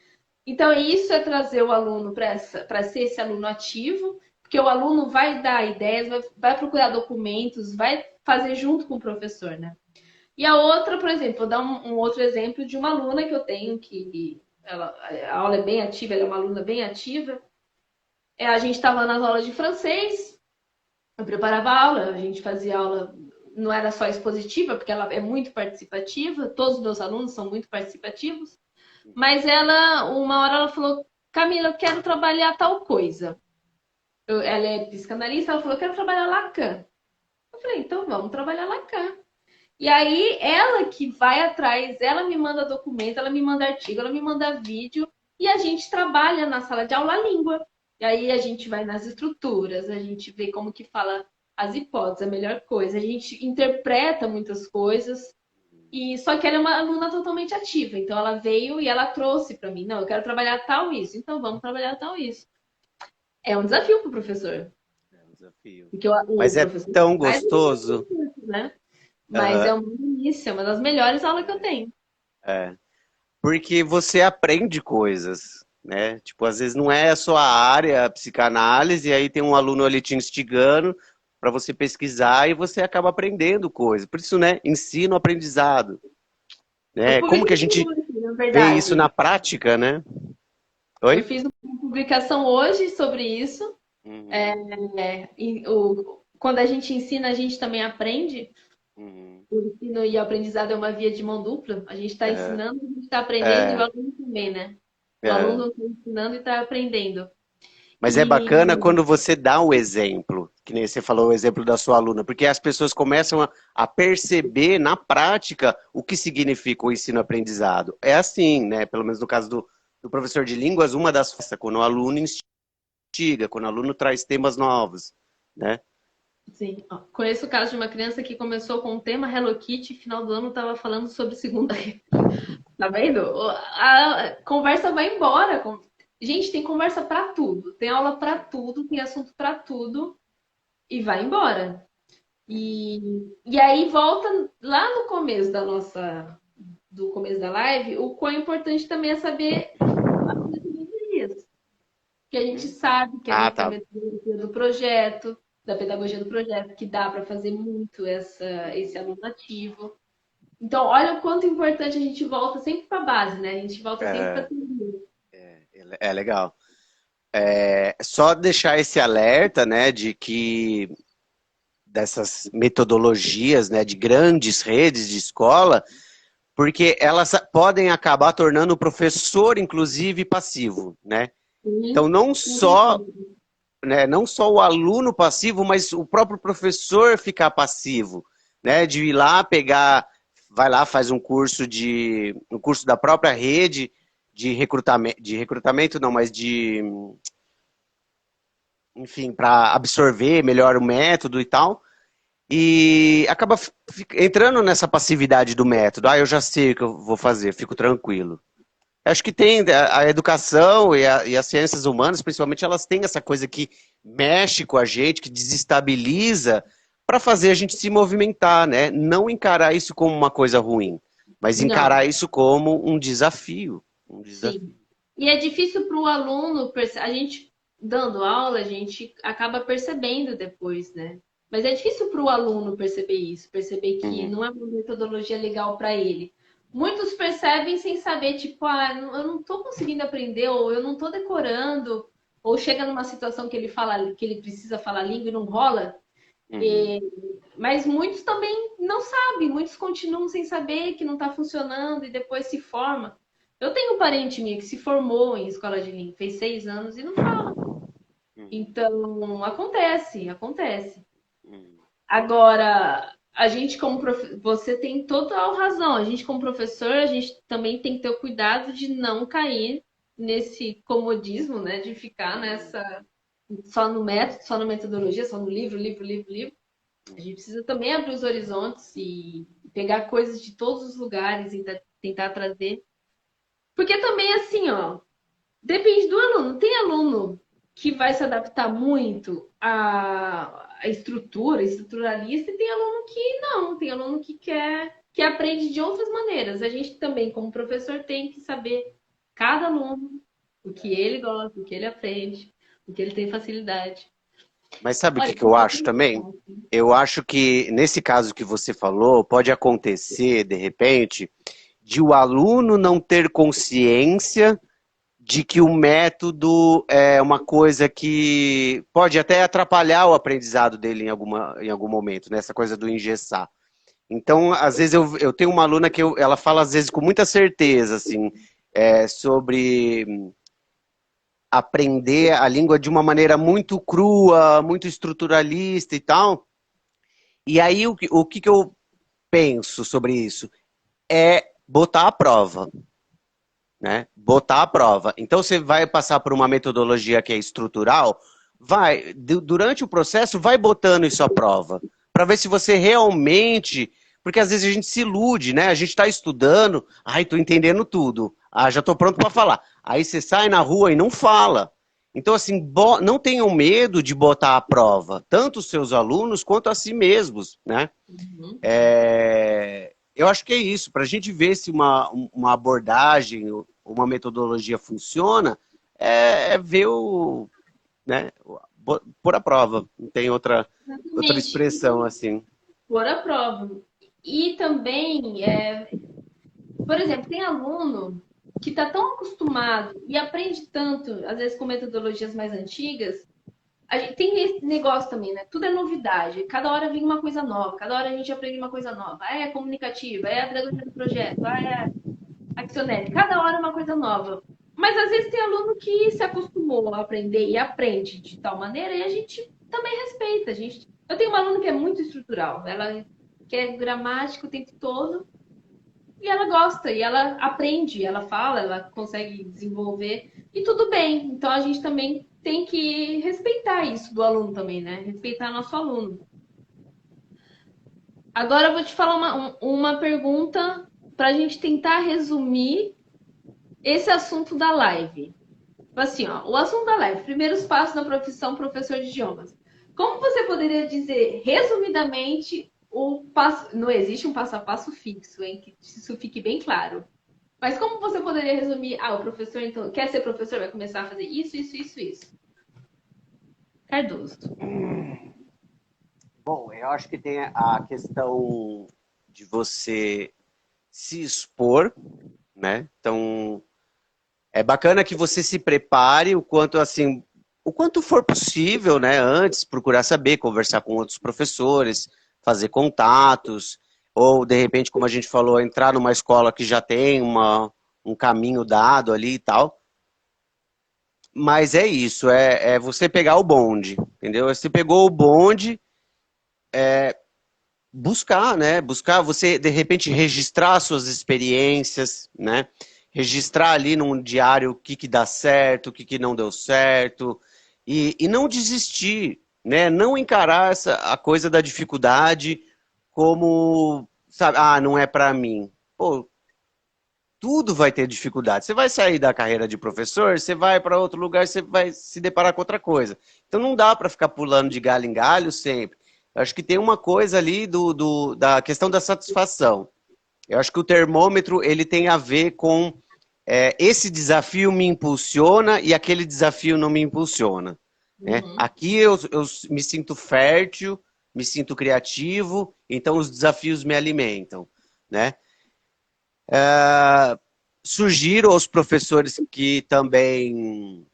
Então, isso é trazer o aluno para ser esse aluno ativo, porque o aluno vai dar ideias, vai procurar documentos, vai fazer junto com o professor, né? E a outra, por exemplo, vou dar um outro exemplo de uma aluna que eu tenho, que a aula é bem ativa, ela é uma aluna bem ativa. A gente estava nas aulas de francês, eu preparava a aula, a gente fazia aula, não era só expositiva, porque ela é muito participativa, todos os meus alunos são muito participativos, mas uma hora ela falou, Camila, eu quero trabalhar tal coisa. Ela é psicanalista, ela falou, eu quero trabalhar Lacan. Eu falei, então vamos trabalhar Lacan. E aí, ela que vai atrás, ela me manda documento, ela me manda artigo, ela me manda vídeo, e a gente trabalha na sala de aula a língua. E aí a gente vai nas estruturas, a gente vê como que fala as hipóteses, a melhor coisa, a gente interpreta muitas coisas, e só que ela é uma aluna totalmente ativa, então ela veio e ela trouxe para mim, não, eu quero trabalhar tal isso, então vamos trabalhar tal isso. É um desafio para o professor, É um desafio. porque o Mas é professor tão faz gostoso. isso, né? Mas Aham, é uma delícia, uma das melhores aulas que eu tenho. é. Porque você aprende coisas, né? Tipo, às vezes não é a sua área, a psicanálise, e aí tem um aluno ali te instigando para você pesquisar e você acaba aprendendo coisas. Por isso, né? Ensino, aprendizado, Eu né? Como que a publiquei gente hoje, na vê isso na verdade. prática, né? Eu Oi? fiz uma publicação hoje sobre isso. Uhum. Quando a gente ensina, a gente também aprende. Uhum. O ensino e o aprendizado é uma via de mão dupla. A gente está É, ensinando, a gente está aprendendo e o é, aluno também, né? O é. aluno está ensinando e está aprendendo. Mas é E bacana quando você dá o exemplo, que nem você falou o exemplo da sua aluna, porque as pessoas começam a perceber na prática o que significa o ensino-aprendizado. É assim, né? Pelo menos no caso do professor de línguas, uma das forças, quando o aluno instiga, quando o aluno traz temas novos, né? sim, ó, conheço o caso de uma criança que começou com o tema Hello Kitty, final do ano estava falando sobre segunda. Tá vendo? A conversa vai embora. Gente, tem conversa para tudo, tem aula para tudo, tem assunto para tudo e vai embora. E aí volta lá no começo do começo da live, o quão importante também é saber as metodologias. Que a gente sabe que é Ah, dentro da tá. metodologia do projeto, da pedagogia do projeto, que dá para fazer muito esse aluno ativo. Então, olha o quanto importante a gente volta sempre para a base, né? A gente volta sempre para a É, teoria. é legal. É só deixar esse alerta, né, de que dessas metodologias, né, de grandes redes de escola, porque elas podem acabar tornando o professor, inclusive, passivo, né? Então, Sim, com não só o aluno passivo, mas o próprio professor ficar passivo, né? De ir lá pegar, vai lá, faz um curso da própria rede de recrutamento não, mas enfim, para absorver melhor o método e tal, e acaba entrando nessa passividade do método. Ah, eu já sei o que eu vou fazer, fico tranquilo. Acho que tem a educação e as ciências humanas, principalmente, elas têm essa coisa que mexe com a gente, que desestabiliza, para fazer a gente se movimentar, né? Não encarar isso como uma coisa ruim, mas encarar Não, isso como um desafio. Um sim. desafio. E é difícil para o aluno, a gente dando aula, a gente acaba percebendo depois, né? Mas é difícil para o aluno perceber isso, perceber que Uhum, não é uma metodologia legal para ele. Muitos percebem sem saber, tipo, eu não estou conseguindo aprender, ou eu não estou decorando, ou chega numa situação que ele fala, que ele precisa falar língua e não rola. uhum, Mas muitos também não sabem, muitos continuam sem saber que não está funcionando e depois se forma. Eu tenho um parente minha que se formou em escola de língua, fez 6 anos e não fala. uhum, Então, acontece, acontece. uhum. Agora, a gente como você tem total razão. A gente como professor, a gente também tem que ter o cuidado de não cair nesse comodismo, né, de ficar nessa só no método, só na metodologia, só no livro, livro, livro, livro. A gente precisa também abrir os horizontes e pegar coisas de todos os lugares e tentar trazer. Porque também, assim, ó, depende do aluno. Tem aluno que vai se adaptar muito à estrutura, estruturalista, e tem aluno que não, tem aluno que quer, que aprende de outras maneiras. A gente também, como professor, tem que saber cada aluno, o que ele gosta, o que ele aprende, o que ele tem facilidade. Mas sabe o Olha, que eu acho também? Eu acho que nesse caso que você falou, pode acontecer, de repente, de o aluno não ter consciência de que o método é uma coisa que pode até atrapalhar o aprendizado dele em algum momento, nessa coisa do engessar. Então, às vezes, eu tenho uma aluna que ela fala, às vezes, com muita certeza, assim, sobre aprender a língua de uma maneira muito crua, muito estruturalista e tal. E aí, o que eu penso sobre isso? É botar a prova, né? Botar a prova. Então você vai passar por uma metodologia que é estrutural, durante o processo vai botando isso à prova, para ver se você realmente, porque às vezes a gente se ilude, né? A gente está estudando, ai, tô entendendo tudo. Ah, já tô pronto para falar. Aí você sai na rua e não fala. Então, assim, não tenham medo de botar à prova, tanto os seus alunos quanto a si mesmos, né? Uhum. Eu acho que é isso, para a gente ver se uma abordagem, uma metodologia funciona, é ver né, pôr a prova, não tem outra Exatamente. expressão assim. Pôr a prova. E também, por exemplo, tem aluno que está tão acostumado e aprende tanto, às vezes com metodologias mais antigas, A gente tem esse negócio também, né? Tudo é novidade. Cada hora vem uma coisa nova, cada hora a gente aprende uma coisa nova. Ah, é a comunicativa, é a pedagogia do projeto, ah, é a Actionary. Cada hora é uma coisa nova. Mas às vezes tem aluno que se acostumou a aprender e aprende de tal maneira e a gente também respeita. Eu tenho uma aluna que é muito estrutural. Ela quer gramática o tempo todo e ela gosta, e ela aprende, ela fala, ela consegue desenvolver, e tudo bem. Então a gente também tem que respeitar isso do aluno também, né? Respeitar nosso aluno. Agora eu vou te falar uma pergunta para a gente tentar resumir esse assunto da live. Assim, ó, o assunto da live, primeiros passos na profissão professor de idiomas. Como você poderia dizer, resumidamente, o passo. Não existe um passo a passo fixo, hein? Que isso fique bem claro. Mas como você poderia resumir? Ah, o professor, então, quer ser professor, vai começar a fazer isso, isso, isso, isso. Cardoso. Bom, eu acho que tem a questão de você se expor, né? Então, é bacana que você se prepare o quanto assim, o quanto for possível, né? Antes, procurar saber, conversar com outros professores, fazer contatos, ou de repente, como a gente falou, entrar numa escola que já tem um caminho dado ali e tal. Mas é isso, é você pegar o bonde, entendeu? Você pegou o bonde, buscar, né? Buscar você, de repente, registrar suas experiências, né? Registrar ali num diário o que que dá certo, o que que não deu certo, e não desistir, né? Não encarar a coisa da dificuldade como, sabe, ah, não é para mim. Pô, tudo vai ter dificuldade. Você vai sair da carreira de professor, você vai para outro lugar, você vai se deparar com outra coisa. Então não dá para ficar pulando de galho em galho sempre. Eu acho que tem uma coisa ali da questão da satisfação. Eu acho que o termômetro ele tem a ver com esse desafio me impulsiona e aquele desafio não me impulsiona. Né? Uhum. Aqui eu me sinto fértil, me sinto criativo, então os desafios me alimentam. Né? Sugiro aos professores que também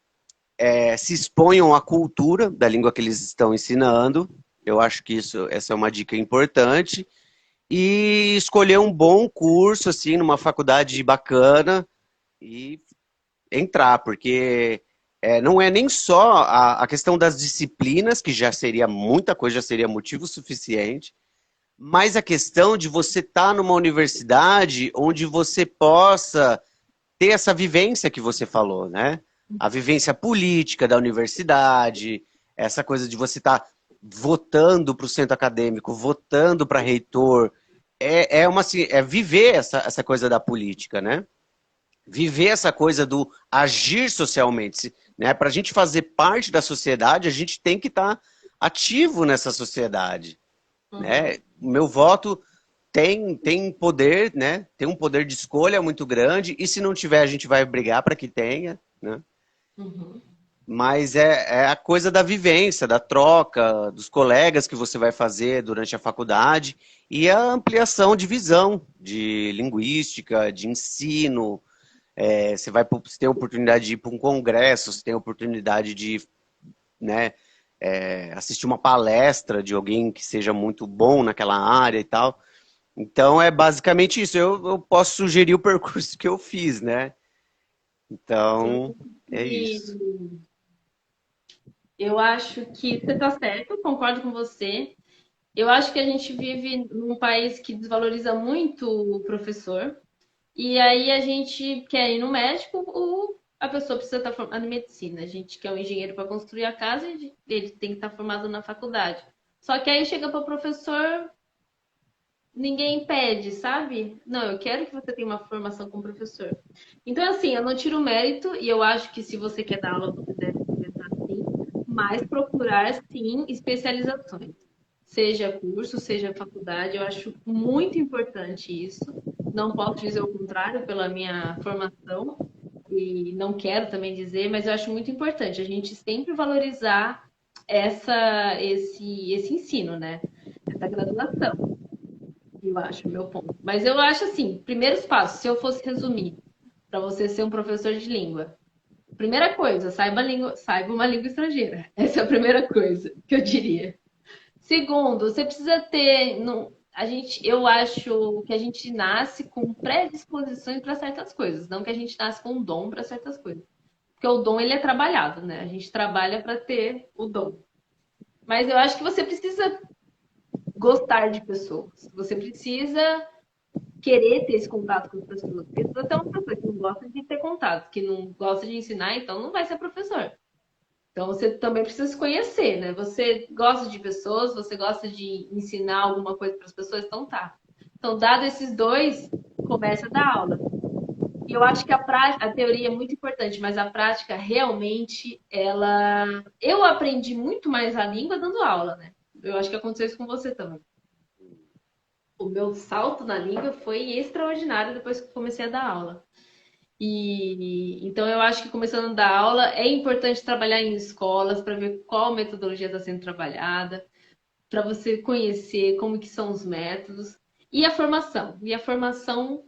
se exponham à cultura da língua que eles estão ensinando. Eu acho que essa é uma dica importante. E escolher um bom curso, assim, numa faculdade bacana e entrar, porque não é nem só a questão das disciplinas, que já seria muita coisa, já seria motivo suficiente, mas a questão de você estar numa universidade onde você possa ter essa vivência que você falou, né? A vivência política da universidade, essa coisa de você estar votando para o centro acadêmico, votando para reitor, assim, é viver essa coisa da política, né? Viver essa coisa do agir socialmente, né? Para a gente fazer parte da sociedade, a gente tem que estar ativo nessa sociedade, né? Uhum. O meu voto tem poder, né? Tem um poder de escolha muito grande, e se não tiver, a gente vai brigar para que tenha, né? Uhum. Mas é a coisa da vivência, da troca, dos colegas que você vai fazer durante a faculdade e a ampliação de visão, de linguística, de ensino. Você tem a oportunidade de ir para um congresso, você tem a oportunidade de, né, assistir uma palestra de alguém que seja muito bom naquela área e tal. Então é basicamente isso. Eu posso sugerir o percurso que eu fiz, né? Sim. Então é E isso. eu acho que você está certo, concordo com você. Eu acho que a gente vive num país que desvaloriza muito o professor. E aí a gente quer ir no médico, ou a pessoa precisa estar formada em medicina. A gente quer um engenheiro para construir a casa, e ele tem que estar formado na faculdade. Só que aí chega para o professor, ninguém pede, sabe? Não, eu quero que você tenha uma formação como professor. Então, assim, eu não tiro o mérito, e eu acho que se você quer dar aula, você deve começar assim, mas procurar, sim, especializações. Seja curso, seja faculdade, eu acho muito importante isso. Não posso dizer o contrário pela minha formação, e não quero também dizer, mas eu acho muito importante a gente sempre valorizar esse ensino, né? Essa graduação. Eu acho, meu ponto. Mas eu acho assim, primeiros passos, se eu fosse resumir, para você ser um professor de língua. Primeira coisa, saiba uma língua estrangeira. Essa é a primeira coisa que eu diria. Segundo, você precisa ter. Eu acho que a gente nasce com predisposições para certas coisas, não que a gente nasce com um dom para certas coisas. Porque o dom ele é trabalhado, né? A gente trabalha para ter o dom. Mas eu acho que você precisa gostar de pessoas. Você precisa querer ter esse contato com as pessoas. Porque se você é uma pessoa que não gosta de ter contato, que não gosta de ensinar, então não vai ser professor. Então você também precisa se conhecer, né? Você gosta de pessoas, você gosta de ensinar alguma coisa para as pessoas, então tá. Então, dado esses dois, começa a dar aula. E eu acho que a teoria é muito importante, mas a prática realmente, ela. Eu aprendi muito mais a língua dando aula, né? Eu acho que aconteceu isso com você também. O meu salto na língua foi extraordinário depois que eu comecei a dar aula. E então eu acho que começando a dar aula é importante trabalhar em escolas para ver qual metodologia está sendo trabalhada, para você conhecer como que são os métodos e a formação. E a formação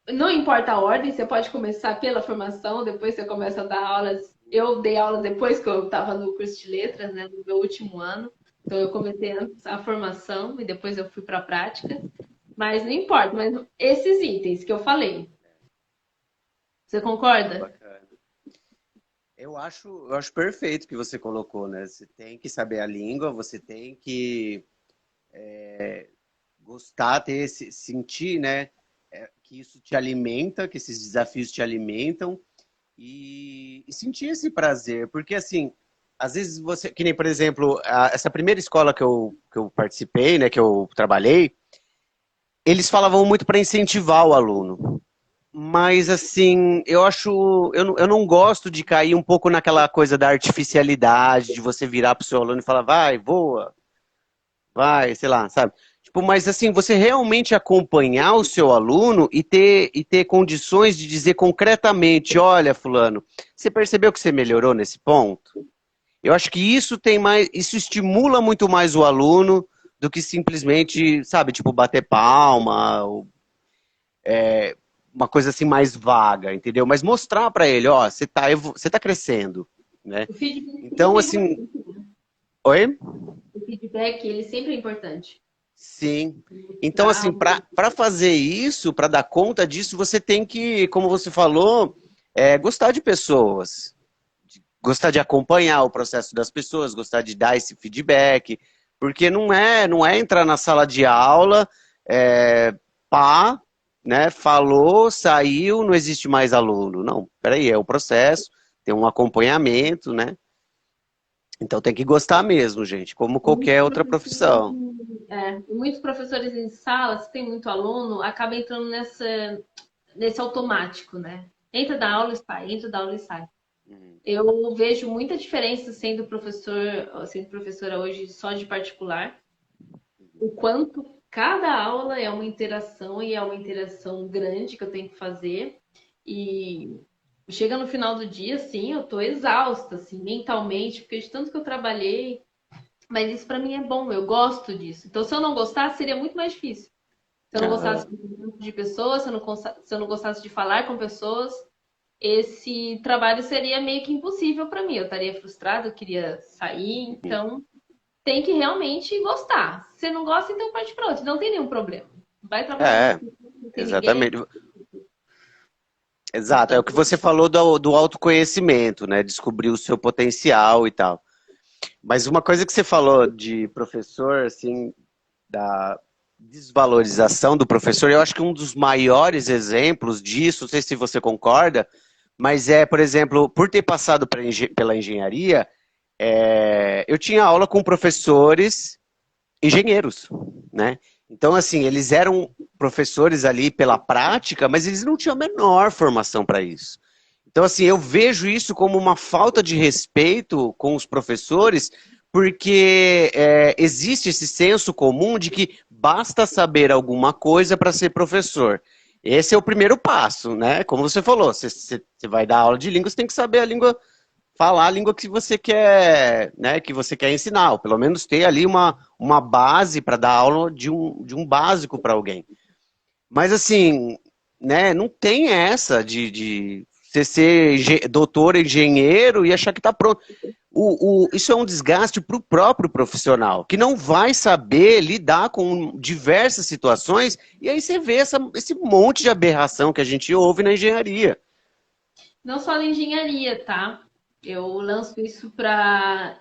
não importa a ordem, você pode começar pela formação, depois você começa a dar aulas. Eu dei aula depois que eu estava no curso de letras, né, no meu último ano. Então eu comecei antes a formação e depois eu fui para a prática. Mas não importa, mas esses itens que eu falei, você concorda? Bacana. Eu acho perfeito o que você colocou, né? Você tem que saber a língua, você tem que gostar, sentir, né? Que isso te alimenta, que esses desafios te alimentam e sentir esse prazer, porque assim, às vezes você, que nem por exemplo, essa primeira escola que eu participei, né? Que eu trabalhei, eles falavam muito para incentivar o aluno. Mas, assim, eu acho. Eu não gosto de cair um pouco naquela coisa da artificialidade, de você virar pro seu aluno e falar, vai, voa, vai, sei lá, sabe? Tipo, mas, assim, você realmente acompanhar o seu aluno e ter condições de dizer concretamente: olha, Fulano, você percebeu que você melhorou nesse ponto? Eu acho que isso tem mais. Isso estimula muito mais o aluno do que simplesmente, sabe, tipo, bater palma, ou uma coisa assim mais vaga, entendeu? Mas mostrar para ele, ó, você tá crescendo, né? O feedback Então, sempre é assim, importante. oi? O feedback, ele sempre é importante. Sim. Então, Mostrar assim, para fazer isso, para dar conta disso, você tem que, como você falou, gostar de pessoas, gostar de acompanhar o processo das pessoas, gostar de dar esse feedback, porque não é entrar na sala de aula, pá, né, falou, saiu, não existe mais aluno. Não, peraí, é o processo, tem um acompanhamento, né? Então tem que gostar mesmo, gente, como muitos qualquer outra professores, profissão. muitos professores em sala, se tem muito aluno, acaba entrando nesse automático, né? Entra da aula e sai, entra da aula e sai. Eu vejo muita diferença sendo professora hoje só de particular, o quanto cada aula é uma interação e é uma interação grande que eu tenho que fazer. E chega no final do dia, assim, eu tô exausta, assim, mentalmente, porque de tanto que eu trabalhei. Mas isso pra mim é bom, eu gosto disso. Então, se eu não gostasse, seria muito mais difícil. Se eu não Ah, gostasse de pessoas, se eu não gostasse de falar com pessoas, esse trabalho seria meio que impossível para mim. Eu estaria frustrada, eu queria sair. Então, tem que realmente gostar. Se você não gosta, então parte para outro. Não tem nenhum problema. Vai trabalhar com é, pessoas, não tem ninguém. exatamente. Exato, é o Então, que você falou do autoconhecimento, né? Descobrir o seu potencial e tal. Mas uma coisa que você falou de professor, assim, da desvalorização do professor, eu acho que um dos maiores exemplos disso, não sei se você concorda, mas por exemplo, por ter passado pela engenharia, eu tinha aula com professores engenheiros, né? Então, assim, eles eram professores ali pela prática, mas eles não tinham a menor formação para isso. Então, assim, eu vejo isso como uma falta de respeito com os professores, porque existe esse senso comum de que basta saber alguma coisa para ser professor. Esse é o primeiro passo, né? Como você falou, você vai dar aula de língua, você tem que saber a língua, falar a língua que você quer, né? Que você quer ensinar, ou pelo menos ter ali uma base para dar aula de um básico para alguém. Mas assim, né, não tem essa de você ser doutor, engenheiro e achar que está pronto. Isso é um desgaste para o próprio profissional, que não vai saber lidar com diversas situações, e aí você vê esse monte de aberração que a gente ouve na engenharia. Não só na engenharia, tá? Eu lanço isso para,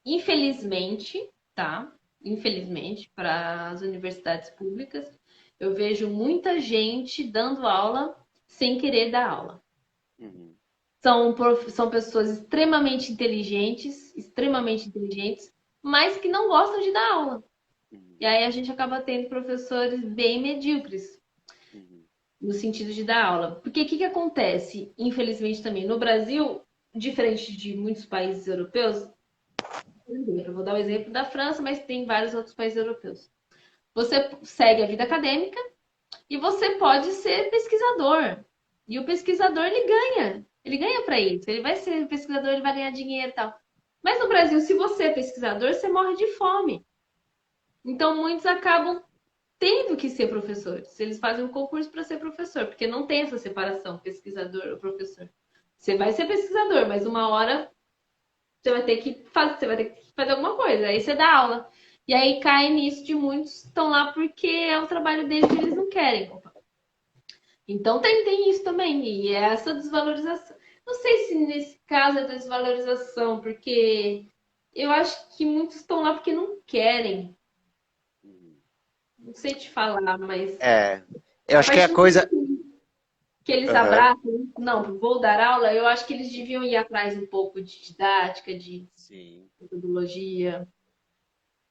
infelizmente, tá? Infelizmente, para as universidades públicas, eu vejo muita gente dando aula sem querer dar aula. Uhum. São pessoas extremamente inteligentes, mas que não gostam de dar aula. E aí a gente acaba tendo professores bem medíocres no sentido de dar aula. Porque o que acontece, infelizmente também, no Brasil, diferente de muitos países europeus, por exemplo, eu vou dar o exemplo da França, mas tem vários outros países europeus. Você segue a vida acadêmica e você pode ser pesquisador. E o pesquisador, ele ganha. Ele ganha para isso. Ele vai ser pesquisador, ele vai ganhar dinheiro e tal. Mas no Brasil, se você é pesquisador, você morre de fome. Então, muitos acabam tendo que ser professores. Eles fazem um concurso para ser professor, porque não tem essa separação, pesquisador ou professor. Você vai ser pesquisador, mas uma hora você vai ter que fazer alguma coisa. Aí você dá aula. E aí cai nisso de muitos que estão lá porque é o trabalho deles e eles não querem. Então tem isso também. E é essa desvalorização. Não sei se nesse caso é desvalorização, porque eu acho que muitos estão lá porque não querem. Não sei te falar, mas Eu acho que a coisa... que eles abraçam, não, vou dar aula, eu acho que eles deviam ir atrás um pouco de didática, de metodologia.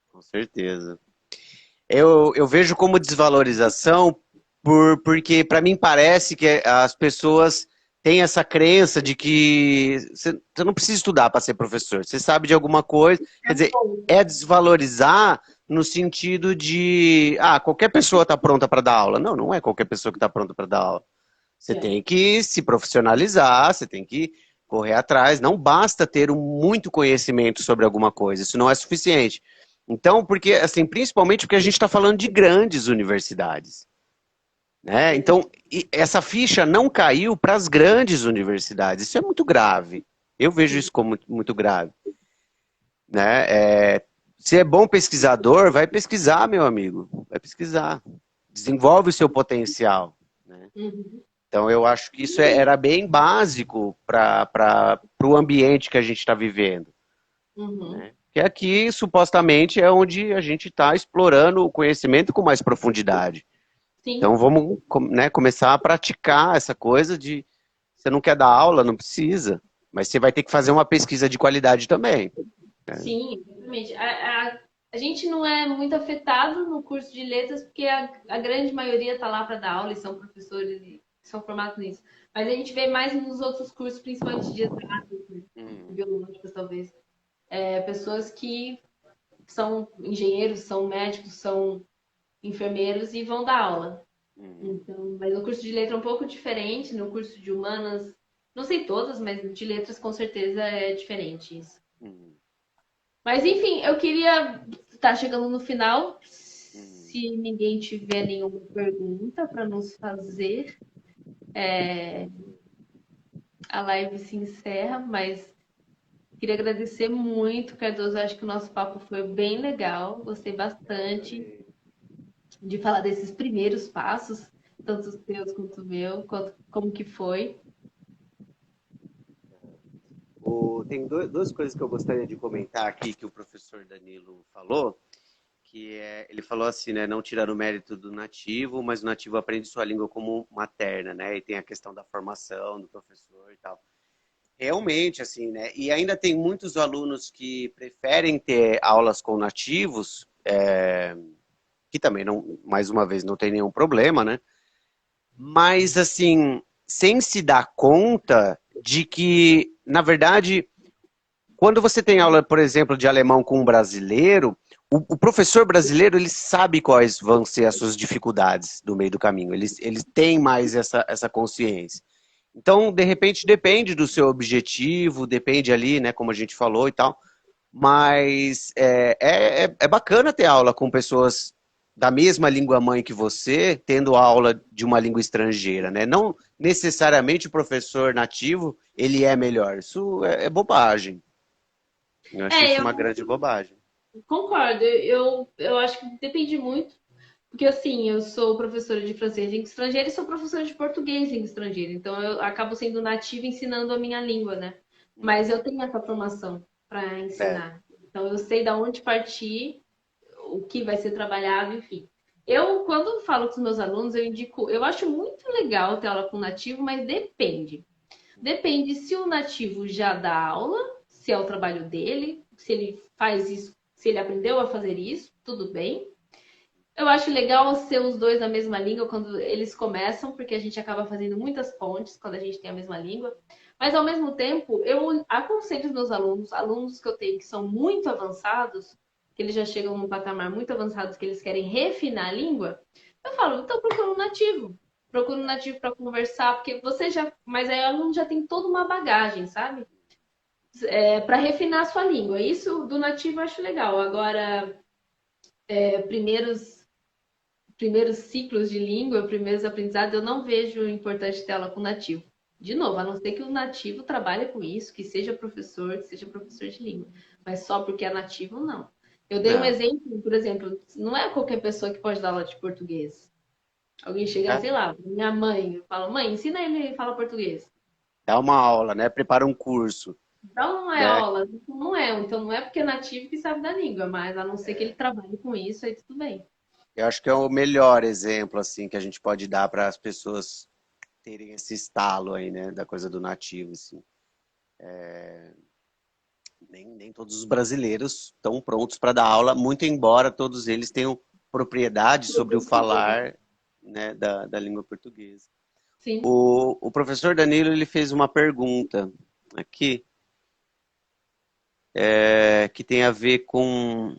Com certeza. Eu vejo como desvalorização porque, para mim, parece que as pessoas têm essa crença de que você não precisa estudar para ser professor. Você sabe de alguma coisa. Quer dizer, é desvalorizar no sentido de qualquer pessoa está pronta para dar aula. Não, não é qualquer pessoa que está pronta para dar aula. Você tem que se profissionalizar, você tem que correr atrás. Não basta ter muito conhecimento sobre alguma coisa. Isso não é suficiente. Então, porque, assim, principalmente porque a gente está falando de grandes universidades. Né? Então, essa ficha não caiu para as grandes universidades. Isso é muito grave. Eu vejo isso como muito grave. Né? Se é bom pesquisador, vai pesquisar, meu amigo. Vai pesquisar. Desenvolve o seu potencial. Né? Então, eu acho que isso era bem básico para o ambiente que a gente está vivendo. Né? Que aqui, supostamente, é onde a gente está explorando o conhecimento com mais profundidade. Sim. Então, vamos, né, começar a praticar essa coisa de... Você não quer dar aula, não precisa. Mas você vai ter que fazer uma pesquisa de qualidade também. Né? Sim, exatamente. A gente não é muito afetado no curso de letras, porque a grande maioria está lá para dar aula e são professores e são formados nisso. Mas a gente vê mais nos outros cursos, principalmente de exatas, biológicas, talvez. Pessoas que são engenheiros, são médicos, são enfermeiros e vão dar aula. Então, mas no curso de letra é um pouco diferente, no curso de humanas, não sei todas, mas de letras com certeza é diferente isso. Mas enfim, eu queria estar chegando no final. Se ninguém tiver nenhuma pergunta para nos fazer, a live se encerra, mas queria agradecer muito, Cardoso. Acho que o nosso papo foi bem legal. Gostei bastante de falar desses primeiros passos, tanto os teus quanto o meu, como que foi. Tem duas coisas que eu gostaria de comentar aqui que o professor Danilo falou, que ele falou assim, né, não tirar o mérito do nativo, mas o nativo aprende sua língua como materna, né, e tem a questão da formação do professor e tal. Realmente, assim, né, e ainda tem muitos alunos que preferem ter aulas com nativos, que também, não, mais uma vez, não tem nenhum problema, né, mas, assim, sem se dar conta de que, na verdade, quando você tem aula, por exemplo, de alemão com um brasileiro, o professor brasileiro, ele sabe quais vão ser as suas dificuldades do meio do caminho. Eles têm mais essa consciência. Então, de repente, depende do seu objetivo, depende ali, né, como a gente falou e tal. Mas é bacana ter aula com pessoas da mesma língua mãe que você, tendo aula de uma língua estrangeira, né? Não necessariamente o professor nativo, ele é melhor. Isso é bobagem. Eu acho É, isso eu uma grande bobagem. concordo. Eu acho que depende muito. Porque assim, eu sou professora de francês em língua estrangeira e sou professora de português em língua estrangeira. Então eu acabo sendo nativa ensinando a minha língua, né? Mas eu tenho essa formação para É. ensinar. Então eu sei da onde partir, o que vai ser trabalhado, enfim. Eu, quando falo com os meus alunos, eu indico, eu acho muito legal ter aula com nativo, mas depende. Depende se o nativo já dá aula, se é o trabalho dele, se ele faz isso, se ele aprendeu a fazer isso, tudo bem. Eu acho legal ser os dois na mesma língua quando eles começam, porque a gente acaba fazendo muitas pontes quando a gente tem a mesma língua. Mas, ao mesmo tempo, eu aconselho os meus alunos, alunos que eu tenho que são muito avançados, que eles já chegam num patamar muito avançado, que eles querem refinar a língua, eu falo, então procura um nativo. Procura um nativo para conversar, porque você já. Mas aí o aluno já tem toda uma bagagem, sabe? Para refinar a sua língua. Isso do nativo eu acho legal. Agora, primeiros ciclos de língua, primeiros aprendizados, eu não vejo importante ter aula com nativo. De novo, a não ser que o nativo trabalhe com isso, que seja professor de língua. Mas só porque é nativo, não. Eu dei um Não. exemplo, por exemplo, não é qualquer pessoa que pode dar aula de português. Alguém chega, É. sei lá, minha mãe, fala, mãe, ensina ele a falar português. Dá uma aula, né? Prepara um curso, Então não é né? aula, então não é porque é nativo que sabe da língua, mas a não ser que ele trabalhe com isso, aí tudo bem. Eu acho que é o melhor exemplo assim que a gente pode dar para as pessoas terem esse estalo aí, né, da coisa do nativo, assim. Nem todos os brasileiros estão prontos para dar aula, muito embora todos eles tenham propriedade sobre o falar, né, da língua portuguesa. Sim. O professor Danilo ele fez uma pergunta aqui que tem a ver com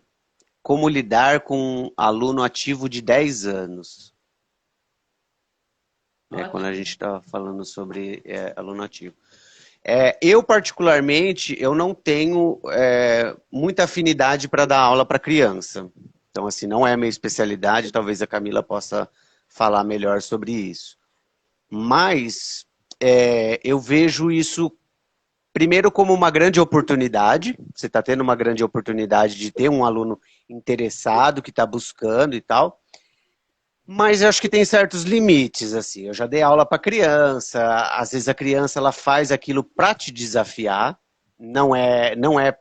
como lidar com um aluno ativo de 10 anos, né, quando a Ótimo. gente está falando sobre aluno ativo. Eu, particularmente, eu não tenho muita afinidade para dar aula para criança. Então, assim, não é a minha especialidade, talvez a Camila possa falar melhor sobre isso. Mas eu vejo isso, primeiro, como uma grande oportunidade. Você está tendo uma grande oportunidade de ter um aluno interessado, que está buscando e tal. Mas eu acho que tem certos limites, assim. Eu já dei aula para criança, às vezes a criança ela faz aquilo para te desafiar, não é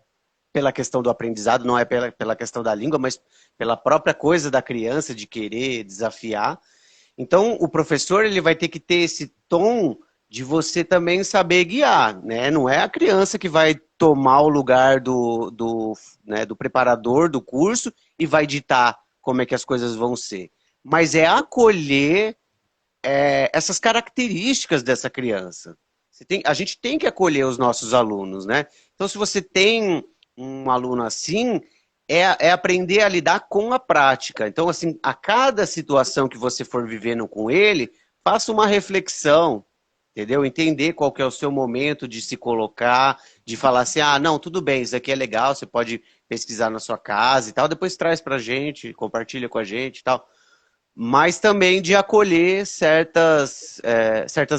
pela questão do aprendizado, não é pela questão da língua, mas pela própria coisa da criança de querer desafiar. Então, o professor ele vai ter que ter esse tom de você também saber guiar, né? Não é a criança que vai tomar o lugar né, do preparador do curso e vai ditar como é que as coisas vão ser. Mas é acolher essas características dessa criança. A gente tem que acolher os nossos alunos, né? Então, se você tem um aluno assim, é aprender a lidar com a prática. Então, assim, a cada situação que você for vivendo com ele, faça uma reflexão, entendeu? Entender qual que é o seu momento de se colocar, de falar assim, ah, não, tudo bem, isso aqui é legal, você pode pesquisar na sua casa e tal, depois traz pra gente, compartilha com a gente e tal. Mas também de acolher certas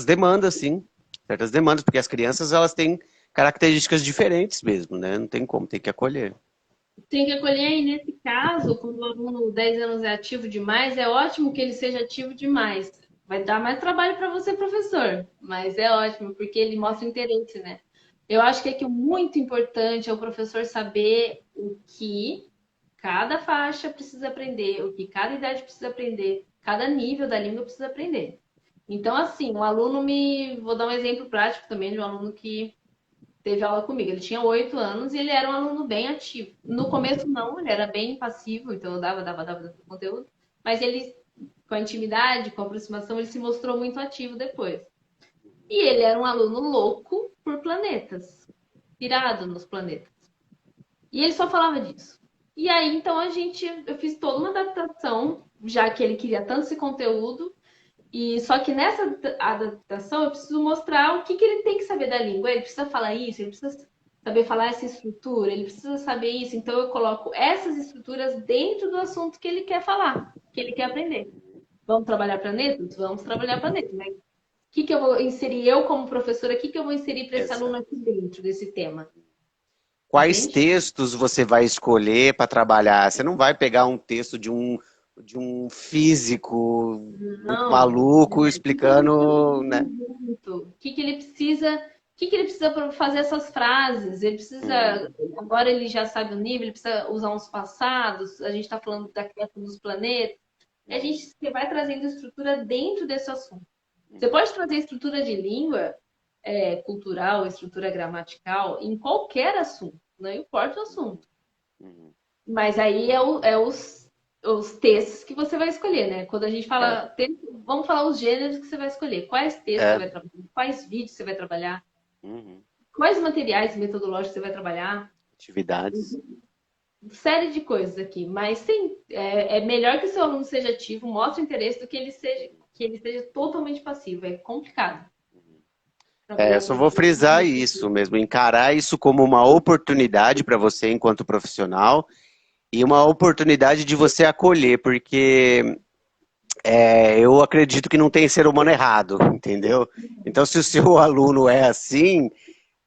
demandas, sim. Certas demandas, porque as crianças elas têm características diferentes mesmo, né? Não tem como, tem que acolher. Tem que acolher, e nesse caso, quando o aluno 10 anos é ativo demais, é ótimo que ele seja ativo demais. Vai dar mais trabalho para você, professor, mas é ótimo, porque ele mostra interesse, né? Eu acho que o muito importante é o professor saber o que cada faixa precisa aprender, o que cada idade precisa aprender, cada nível da língua precisa aprender. Então, assim, um aluno me. Vou dar um exemplo prático também de um aluno que teve aula comigo. Ele tinha 8 anos e ele era um aluno bem ativo. No começo, não, ele era bem passivo, então eu dava conteúdo. Mas ele, com a intimidade, com a aproximação, ele se mostrou muito ativo depois. E ele era um aluno louco por planetas, pirado nos planetas. E ele só falava disso. E aí, então, eu fiz toda uma adaptação, já que ele queria tanto esse conteúdo, e só que nessa adaptação eu preciso mostrar o que ele tem que saber da língua. Ele precisa falar isso, ele precisa saber falar essa estrutura, ele precisa saber isso. Então eu coloco essas estruturas dentro do assunto que ele quer falar. que ele quer aprender. Vamos trabalhar planetas? Vamos trabalhar planetas, mas o que que eu vou inserir eu como professora? O que que eu vou inserir para esse aluno Exato. aqui dentro desse tema? Quais Entende? textos você vai escolher para trabalhar? Você não vai pegar um texto de um físico muito Não. maluco O que que ele precisa explicando, né? muito? O que que ele precisa? O que que ele precisa para fazer essas frases? Ele precisa. Hum, Agora ele já sabe o nível, ele precisa usar uns passados. A gente está falando da criação dos planetas. Você vai trazendo estrutura dentro desse assunto. Você pode trazer estrutura de língua, cultural, estrutura gramatical, em qualquer assunto, não importa o assunto. hum, Mas aí é os textos que você vai escolher, né? Quando a gente é, fala texto, vamos falar os gêneros que você vai escolher. Quais textos você é, vai trabalhar? Quais vídeos você vai trabalhar? uhum. Quais materiais metodológicos você vai trabalhar? Atividades. Série de coisas aqui. Mas sim, é melhor que o seu aluno seja ativo, mostre interesse, do que ele seja totalmente passivo. É complicado É, eu trabalhar só com vou frisar isso mesmo, encarar isso como uma oportunidade para você enquanto profissional e uma oportunidade de você acolher, porque eu acredito que não tem ser humano errado, entendeu? Então, se o seu aluno é assim,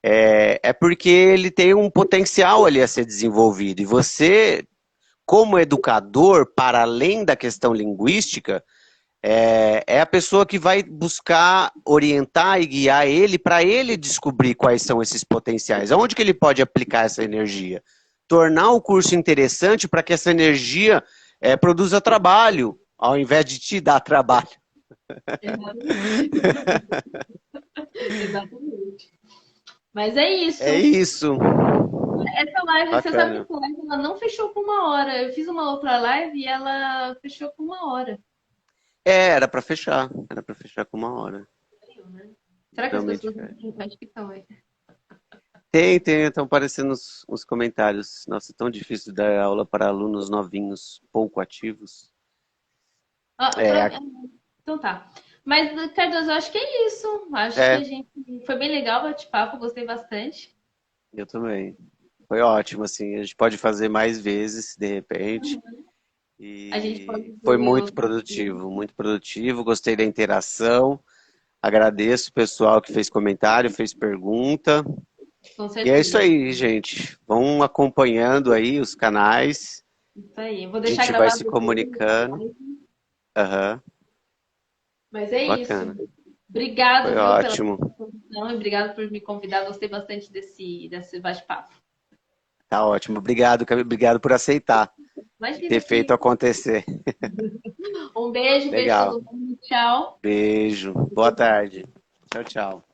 é porque ele tem um potencial ali a ser desenvolvido. E você, como educador, para além da questão linguística, é a pessoa que vai buscar orientar e guiar ele para ele descobrir quais são esses potenciais. Aonde que ele pode aplicar essa energia? Tornar o curso interessante para que essa energia produza trabalho, ao invés de te dar trabalho. exatamente. Exatamente. Mas é É isso. isso. Essa live, você sabe que Bacana. essa live ela não fechou com 1 hora. Eu fiz uma outra live e ela fechou com 1 hora. Era para fechar. Era para fechar com 1 hora. Será que as Realmente, pessoas cara. acho que estão aí? Tem, estão aparecendo os comentários. Nossa, é tão difícil dar aula para alunos novinhos, pouco ativos. Ah, É, então tá. Mas, Cardoso, eu acho que é isso. Acho que a é, gente foi bem legal o bate-papo, gostei bastante. eu também. Foi ótimo, assim. A gente pode fazer mais vezes, de repente. A gente pode E foi ver muito produtivo, muito produtivo. Gostei da interação. Agradeço o pessoal que fez comentário, fez pergunta. com E é isso certeza. aí, gente. Vão acompanhando aí os canais. Isso aí. Eu vou A deixar gente vai gravado se depois. comunicando. Aham, Mas é isso. bacana. Foi Obrigado, viu, pela ótimo. participação e obrigado por me convidar. Gostei bastante desse bate-papo. Tá ótimo. Obrigado, obrigado por aceitar e Imagina ter feito aqui. acontecer. Beijo Legal. todo mundo. Tchau. Beijo. Boa tarde. Tchau, tchau.